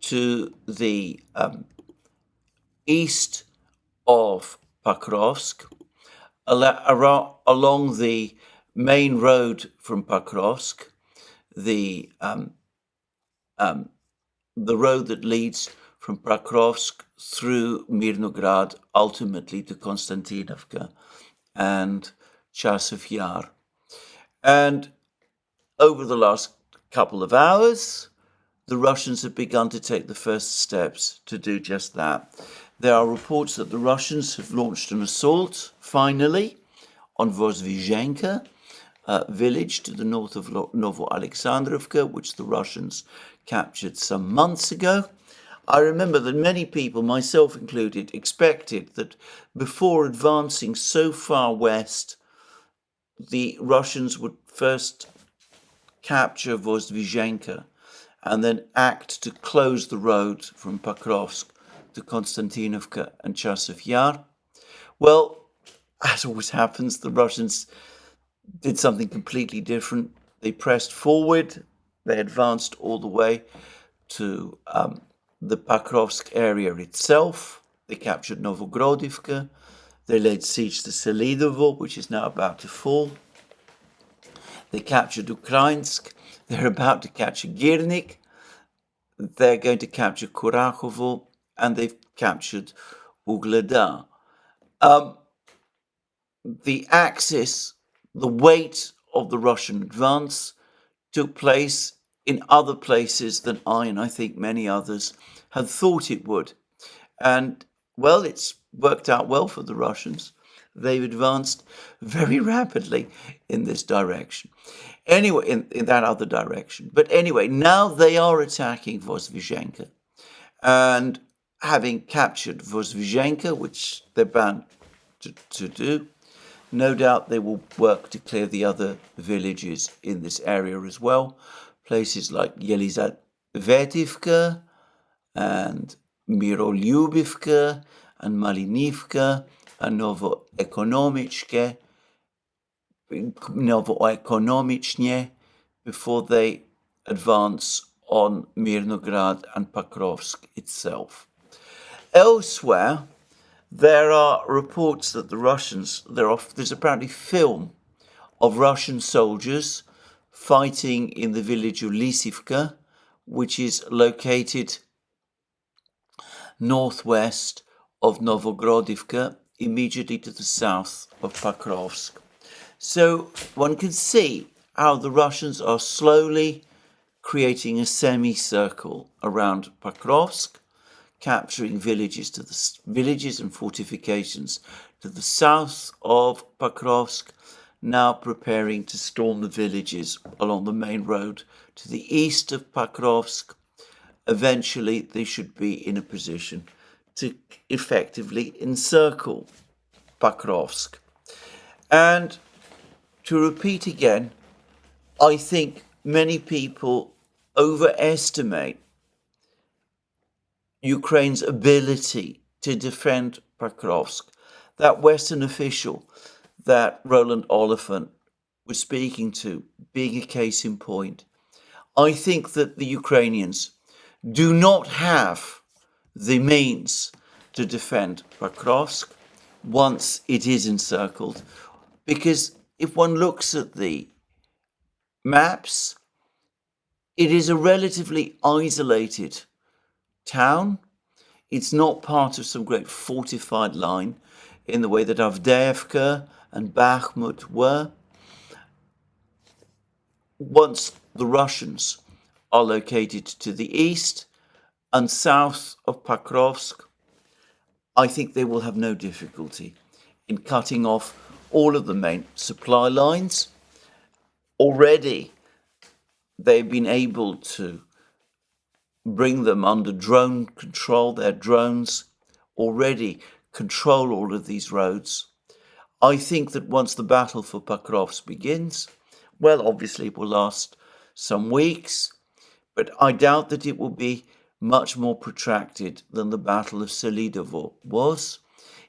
to the east of Pokrovsk, along the main road from Pokrovsk, the road that leads from Pokrovsk through Mirnograd, ultimately to Konstantinovka and Chasov Yar. And over the last couple of hours, the Russians have begun to take the first steps to do just that. There are reports that the Russians have launched an assault, finally, on Vozhvizhenka village to the north of Novo-Alexandrovka, which the Russians captured some months ago. I remember that many people, myself included, expected that before advancing so far west, the Russians would first capture Vozhvizhenka and then act to close the road from Pokrovsk to Konstantinovka and Chasov Yar. Well, as always happens, the Russians did something completely different. They pressed forward. They advanced all the way to the Pokrovsk area itself. They captured Novogrodivka. They laid siege to Selidovo, which is now about to fall. They captured Ukrainsk. They're about to capture Girnik. They're going to capture Kurakhovo, and they've captured Ugleda. The axis, the weight of the Russian advance took place in other places than I think many others had thought it would. And, well, it's worked out well for the Russians. They've advanced very rapidly in this direction. Anyway, in that other direction. But anyway, now they are attacking Vozhvizhenka. And having captured Vozhvizhenka, which they're bound to do, no doubt they will work to clear the other villages in this area as well. Places like Yelizavetivka and Mirolyubivka and Malinivka and Novoekonomichne before they advance on Mirnograd and Pokrovsk itself. Elsewhere, there are reports that the Russians, there's apparently film of Russian soldiers fighting in the village of Lisivka, which is located northwest of Novogrodivka, immediately to the south of Pokrovsk. So one can see how the Russians are slowly creating a semicircle around Pokrovsk, capturing villages and fortifications to the south of Pokrovsk, now preparing to storm the villages along the main road to the east of Pokrovsk. Eventually, they should be in a position to effectively encircle Pokrovsk. And to repeat again, I think many people overestimate Ukraine's ability to defend Pokrovsk. That Western official that Roland Oliphant was speaking to, being a case in point, I think that the Ukrainians do not have the means to defend Pokrovsk once it is encircled, because if one looks at the maps, it is a relatively isolated town. It's not part of some great fortified line in the way that Avdiivka and Bakhmut were. Once the Russians are located to the east and south of Pokrovsk, I think they will have no difficulty in cutting off all of the main supply lines. Already, they've been able to bring them under drone control. Their drones already control all of these roads. I think that once the battle for Pokrovsk begins, well, obviously it will last some weeks, but I doubt that it will be much more protracted than the Battle of Selidovo was,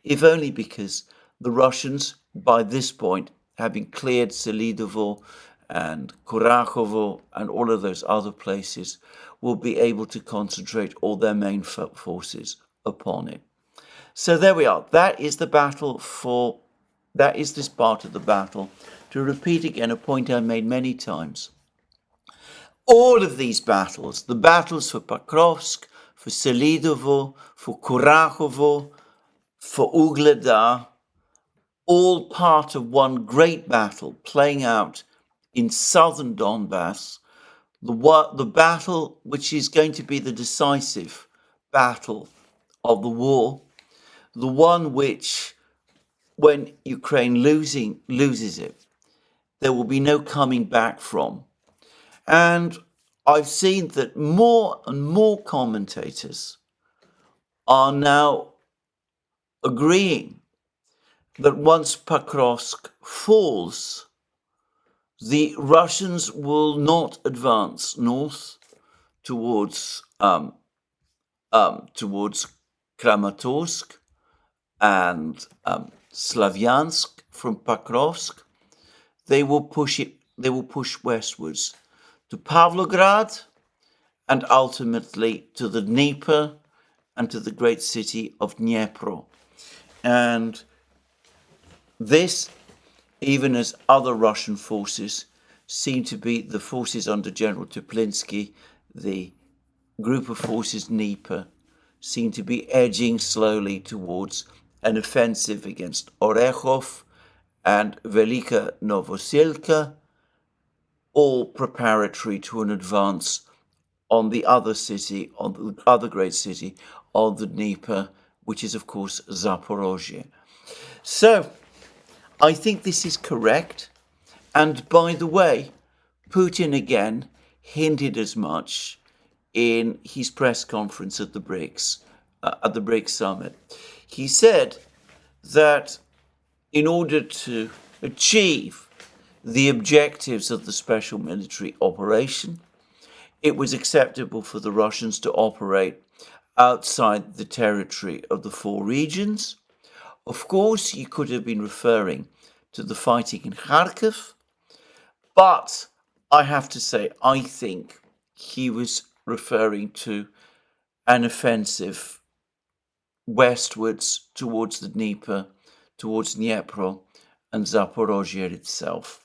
if only because the Russians, by this point, having cleared Selidovo and Kurakhovo and all of those other places, will be able to concentrate all their main forces upon it. So there we are. That is this part of the battle. To repeat again a point I made many times. All of these battles, the battles for Pokrovsk, for Selidovo, for Kurakhovo, for Ugledar, all part of one great battle playing out in southern Donbass, the battle which is going to be the decisive battle of the war, the one which, when Ukraine loses it, there will be no coming back from. And I've seen that more and more commentators are now agreeing that once Pokrovsk falls, the Russians will not advance north towards Kramatorsk and Slavyansk from Pokrovsk. They will push westwards to Pavlograd and ultimately to the Dnieper and to the great city of Dnipro. And this, even as other Russian forces seem to be the forces under General Teplinsky, the group of forces Dnieper, seem to be edging slowly towards an offensive against Orekhov and Velika Novoselka, all preparatory to an advance on the other city, on the other great city of the Dnieper, which is, of course, Zaporozhye. So, I think this is correct. And by the way, Putin again hinted as much in his press conference at the BRICS summit. He said that in order to achieve the objectives of the special military operation, it was acceptable for the Russians to operate outside the territory of the four regions. Of course, he could have been referring to the fighting in Kharkiv, but I have to say, I think he was referring to an offensive westwards towards the Dnieper, towards Dnipro and Zaporozhye itself.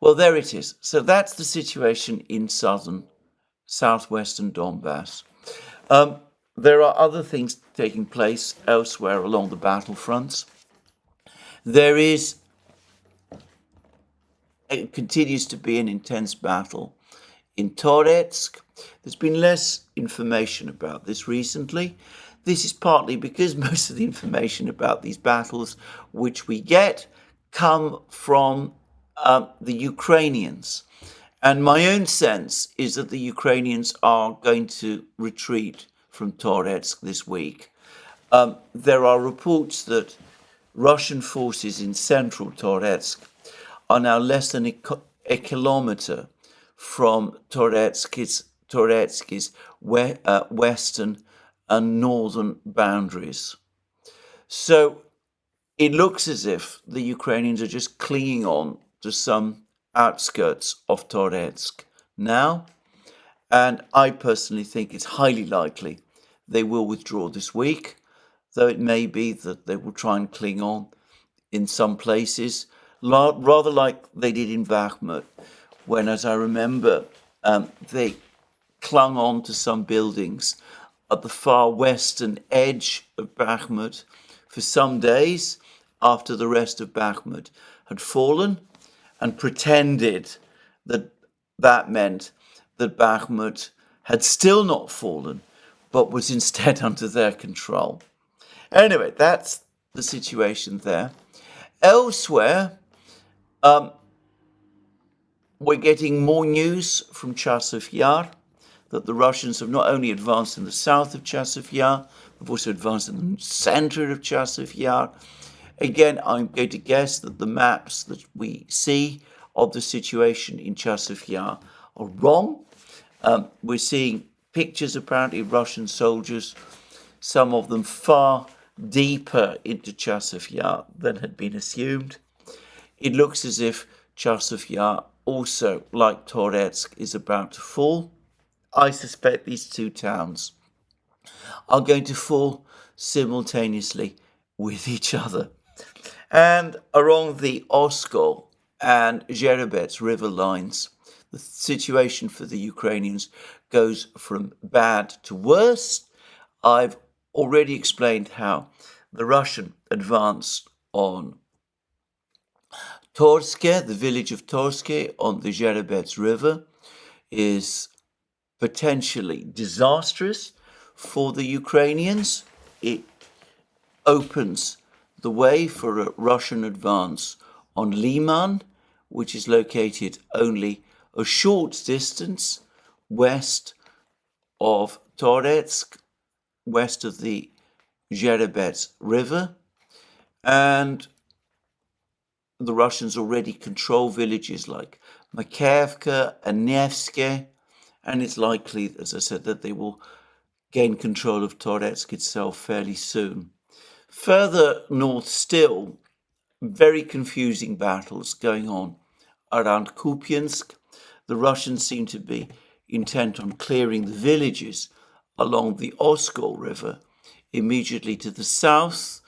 Well, there it is. So that's the situation in southwestern Donbass. There are other things taking place elsewhere along the battlefronts. It continues to be an intense battle in Toretsk. There's been less information about this recently. This is partly because most of the information about these battles which we get come from the Ukrainians. And my own sense is that the Ukrainians are going to retreat from Toretsk this week. There are reports that Russian forces in central Toretsk are now less than a kilometer from Toretsk's western and northern boundaries. So it looks as if the Ukrainians are just clinging on to some outskirts of Toretsk now, and I personally think it's highly likely they will withdraw this week, though it may be that they will try and cling on in some places, rather like they did in Bakhmut, when, as I remember, they clung on to some buildings at the far western edge of Bakhmut for some days after the rest of Bakhmut had fallen and pretended that that meant that Bakhmut had still not fallen, but was instead under their control. Anyway, that's the situation there. Elsewhere, we're getting more news from Chasiv Yar that the Russians have not only advanced in the south of Chasiv Yar, but also advanced in the center of Chasiv Yar. Again, I'm going to guess that the maps that we see of the situation in Chasiv Yar are wrong. We're seeing pictures, apparently, of Russian soldiers, some of them far deeper into Chasiv Yar than had been assumed. It looks as if Chasiv Yar also, like Toretsk, is about to fall. I suspect these two towns are going to fall simultaneously with each other. And along the Oskol and Zherebets river lines, the situation for the Ukrainians goes from bad to worse. I've already explained how the Russian advance on Torske, the village of Torske on the Zherebets river, is potentially disastrous for the Ukrainians. It opens the way for a Russian advance on Liman, which is located only a short distance west of Toretsk, west of the Zherebets river, and the Russians already control villages like Makevka and Nevske, and it's likely, as I said, that they will gain control of Toretsk itself fairly soon. Further north still, very confusing battles going on around Kupiansk. The Russians seem to be intent on clearing the villages along the Oskol River immediately to the south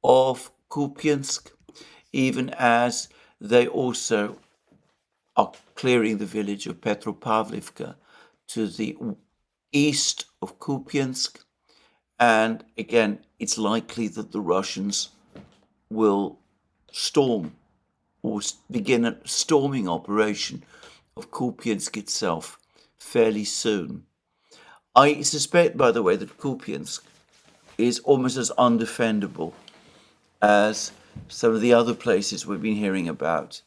of Kupiansk, even as they also are clearing the village of Petropavlivka to the east of Kupiansk. And again, it's likely that the Russians will storm or begin a storming operation of Kupiansk itself fairly soon. I suspect, by the way, that Kupiansk is almost as undefendable as some of the other places we've been hearing about.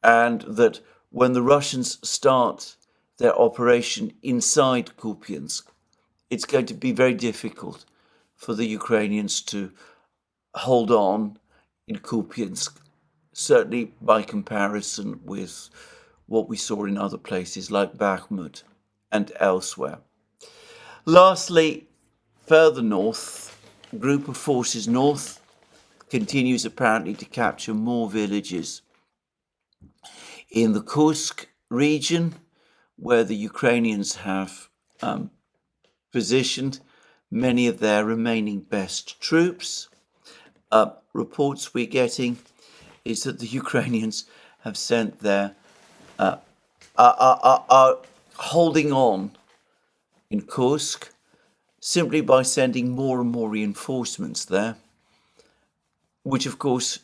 And that when the Russians start their operation inside Kupiansk, it's going to be very difficult for the Ukrainians to hold on in Kupiansk, certainly by comparison with what we saw in other places like Bakhmut and elsewhere. Lastly, further north, a group of forces north continues apparently to capture more villages in the Kursk region, where the Ukrainians have positioned many of their remaining best troops. Reports we're getting is that the Ukrainians have sent their are holding on in Kursk simply by sending more and more reinforcements there, which of course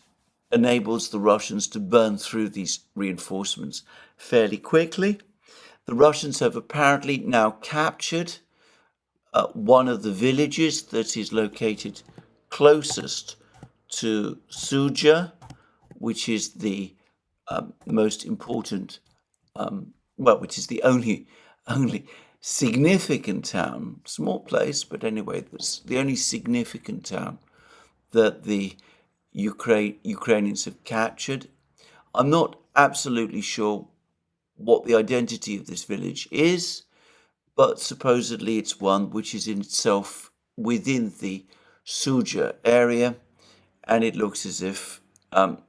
enables the Russians to burn through these reinforcements fairly quickly. The Russians have apparently now captured one of the villages that is located closest to Suja, which is the most important, which is the only significant town, small place, but anyway, it's the only significant town that the Ukrainians have captured. I'm not absolutely sure what the identity of this village is, but supposedly it's one which is in itself within the Suja area, and it looks as if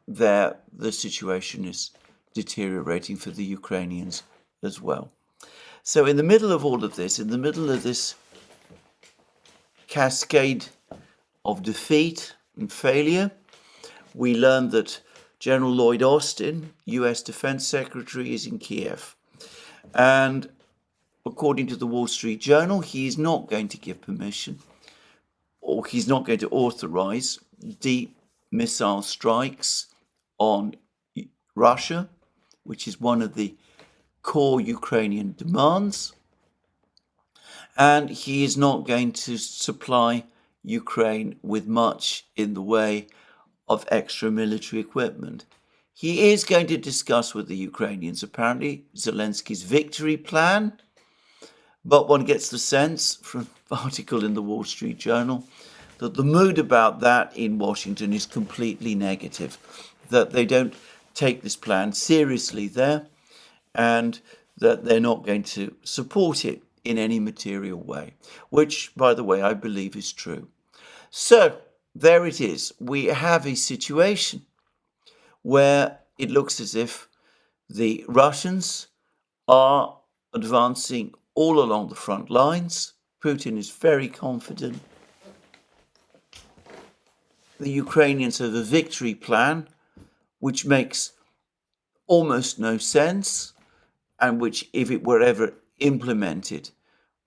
the situation is deteriorating for the Ukrainians as well. So in the middle of all of this, in the middle of this cascade of defeat and failure, we learned that General Lloyd Austin, US Defense Secretary, is in Kiev. And according to the Wall Street Journal, he is not going to give permission or he's not going to authorize deep missile strikes on Russia, which is one of the core Ukrainian demands. And he is not going to supply Ukraine with much in the way of extra military equipment. He is going to discuss with the Ukrainians, apparently, Zelensky's victory plan, but one gets the sense from an article in the Wall Street Journal that the mood about that in Washington is completely negative, that they don't take this plan seriously there, and that they're not going to support it in any material way, which, by the way, I believe is true. So there it is. We have a situation where it looks as if the Russians are advancing all along the front lines. Putin is very confident. The Ukrainians have a victory plan which makes almost no sense, and which, if it were ever implemented,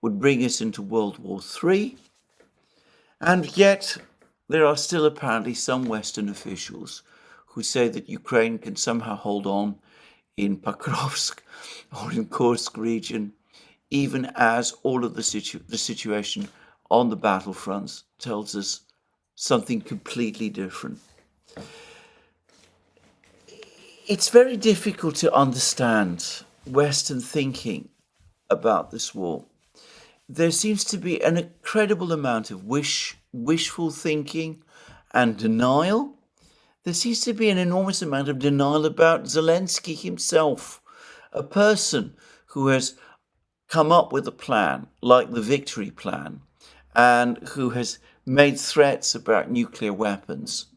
would bring us into World War III. And yet there are still apparently some Western officials who say that Ukraine can somehow hold on in Pokrovsk or in Kursk region, even as all of the situation on the battlefronts tells us something completely different. It's very difficult to understand Western thinking about this war. There seems to be an incredible amount of wishful thinking and denial. There seems to be an enormous amount of denial about Zelensky himself, a person who has come up with a plan like the victory plan and who has made threats about nuclear weapons,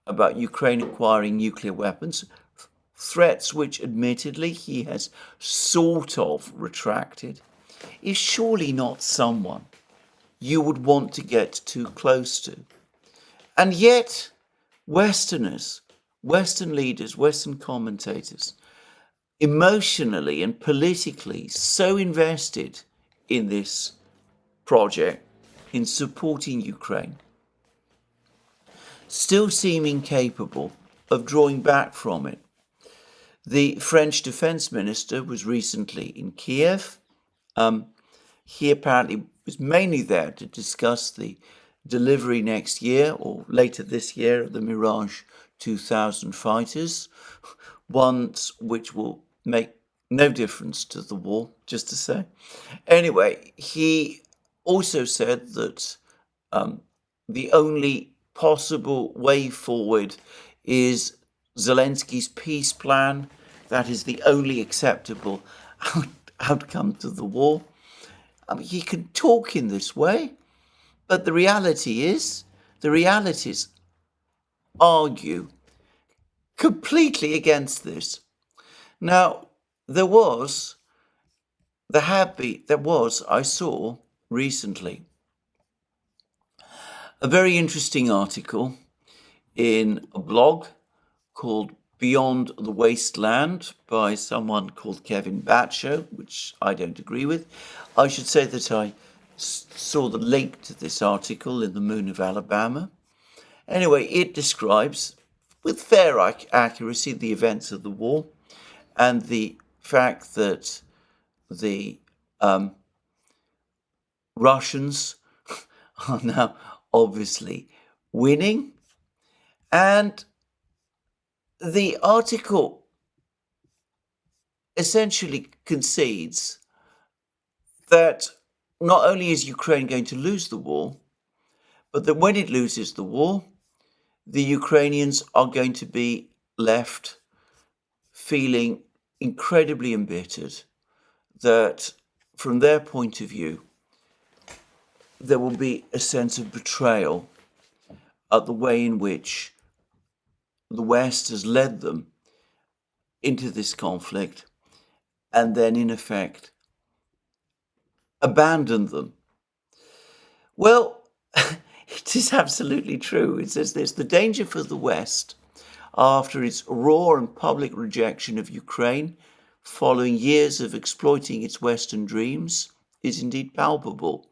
about Ukraine acquiring nuclear weapons, threats which admittedly he has sort of retracted, is surely not someone you would want to get too close to. And yet, Westerners, Western leaders, Western commentators, emotionally and politically so invested in this project, in supporting Ukraine, still seem incapable of drawing back from it. The French defense minister was recently in Kiev. He apparently was mainly there to discuss the delivery next year or later this year of the Mirage 2000 fighters, ones which will make no difference to the war, just to say. Anyway, he also said that the only possible way forward is Zelensky's peace plan. That is the only acceptable outcome to the war. I mean, he can talk in this way, but the realities argue completely against this. Now, I saw recently a very interesting article in a blog called Beyond the Wasteland by someone called Kevin Batcho, which I don't agree with. I should say that I saw the link to this article in the Moon of Alabama. Anyway, it describes with fair accuracy the events of the war and the fact that the Russians are now obviously winning. And the article essentially concedes that not only is Ukraine going to lose the war, but that when it loses the war, the Ukrainians are going to be left feeling incredibly embittered, that from their point of view, there will be a sense of betrayal at the way in which the West has led them into this conflict and then, in effect, abandoned them. Well, it is absolutely true. It says this: the danger for the West, after its raw and public rejection of Ukraine, following years of exploiting its Western dreams, is indeed palpable.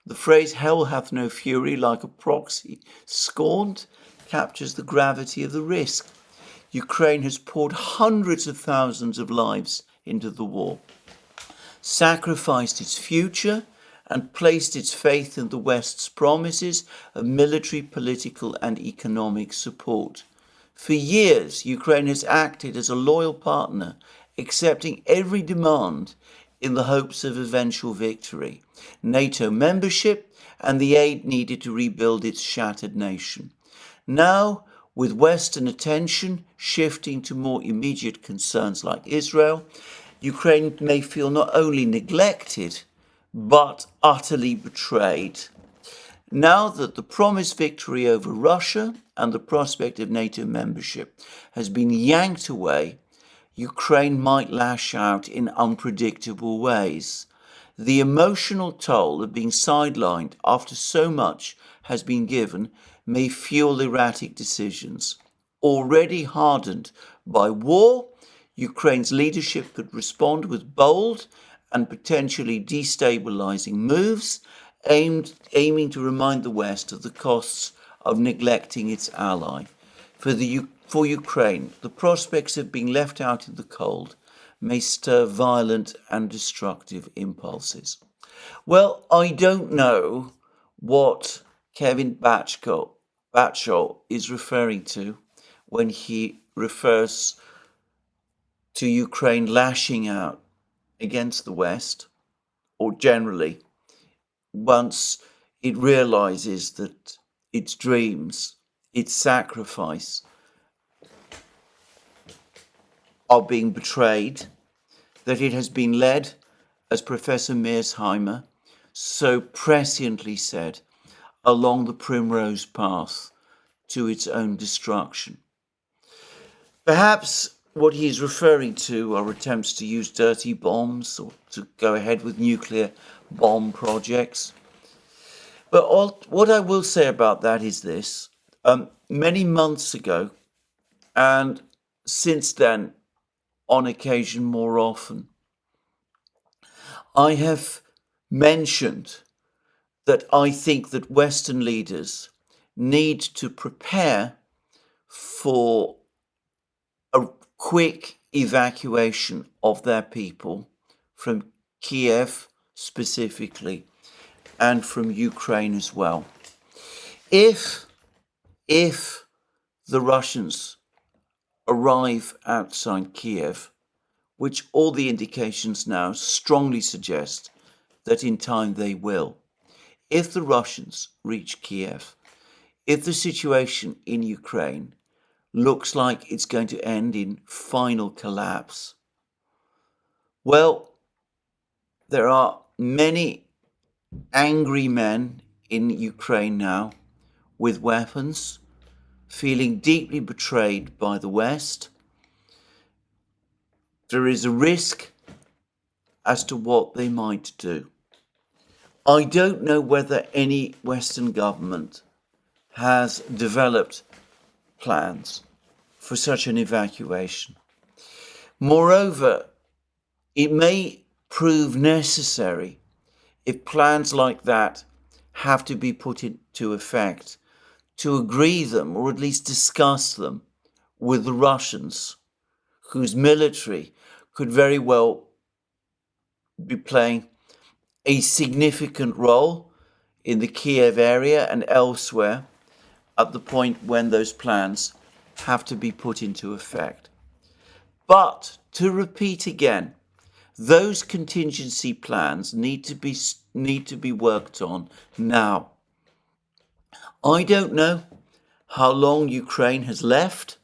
The phrase hell hath no fury like a proxy scorned captures the gravity of the risk. Ukraine has poured hundreds of thousands of lives into the war, sacrificed its future, and placed its faith in the West's promises of military, political, and economic support. For years, Ukraine has acted as a loyal partner, accepting every demand in the hopes of eventual victory, NATO membership, and the aid needed to rebuild its shattered nation. Now, with Western attention shifting to more immediate concerns like Israel, Ukraine may feel not only neglected, but utterly betrayed. Now that the promised victory over Russia and the prospect of NATO membership has been yanked away, Ukraine might lash out in unpredictable ways. The emotional toll of being sidelined after so much has been given may fuel erratic decisions. Already hardened by war, Ukraine's leadership could respond with bold and potentially destabilizing moves aiming to remind the West of the costs of neglecting its ally. For Ukraine, the prospects of being left out in the cold may stir violent and destructive impulses. Well, I don't know what Kevin Batchel is referring to when he refers to Ukraine lashing out against the West, or generally, once it realizes that its dreams, its sacrifice are being betrayed, that it has been led, as Professor Mearsheimer so presciently said, along the primrose path to its own destruction. Perhaps what he is referring to are attempts to use dirty bombs or to go ahead with nuclear bomb projects. But what I will say about that is this. Many months ago, and since then, on occasion more often, I have mentioned that I think that Western leaders need to prepare for a quick evacuation of their people from Kiev specifically and from Ukraine as well. If the Russians arrive outside Kiev, which all the indications now strongly suggest that in time they will, if the Russians reach Kiev, if the situation in Ukraine looks like it's going to end in final collapse, well, there are many angry men in Ukraine now with weapons, feeling deeply betrayed by the West. There is a risk as to what they might do. I don't know whether any Western government has developed plans for such an evacuation. Moreover, it may prove necessary if plans like that have to be put into effect to agree them or at least discuss them with the Russians, whose military could very well be playing a significant role in the Kiev area and elsewhere at the point when those plans have to be put into effect. But to repeat again, those contingency plans need to be worked on now. I don't know how long Ukraine has left.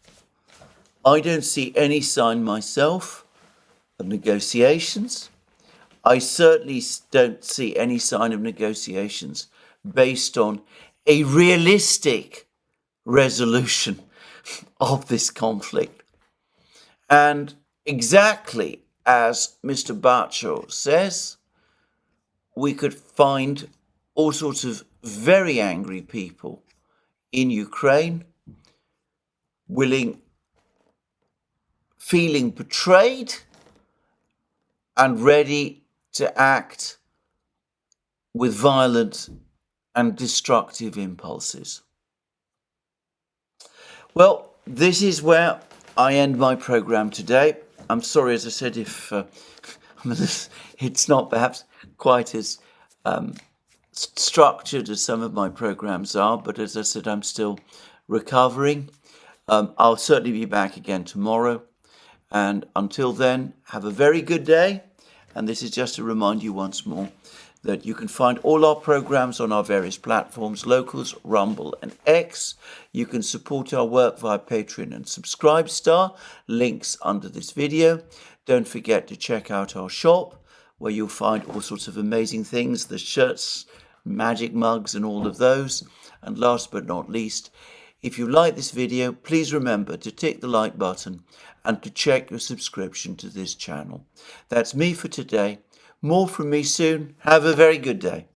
I don't see any sign myself of negotiations. I certainly don't see any sign of negotiations based on a realistic resolution of this conflict. And exactly as Mr. Batchel says, we could find all sorts of very angry people in Ukraine feeling betrayed and ready to act with violent and destructive impulses. Well, this is where I end my program today. I'm sorry, as I said, if it's not perhaps quite as structured as some of my programs are, but as I said, I'm still recovering. I'll certainly be back again tomorrow. And until then, have a very good day. And this is just to remind you once more that you can find all our programs on our various platforms, Locals, Rumble and X. You can support our work via Patreon and Subscribestar, links under this video. Don't forget to check out our shop, where you'll find all sorts of amazing things, the shirts, magic mugs and all of those. And last but not least, if you like this video, please remember to tick the like button and to check your subscription to this channel. That's me for today. More from me soon. Have a very good day.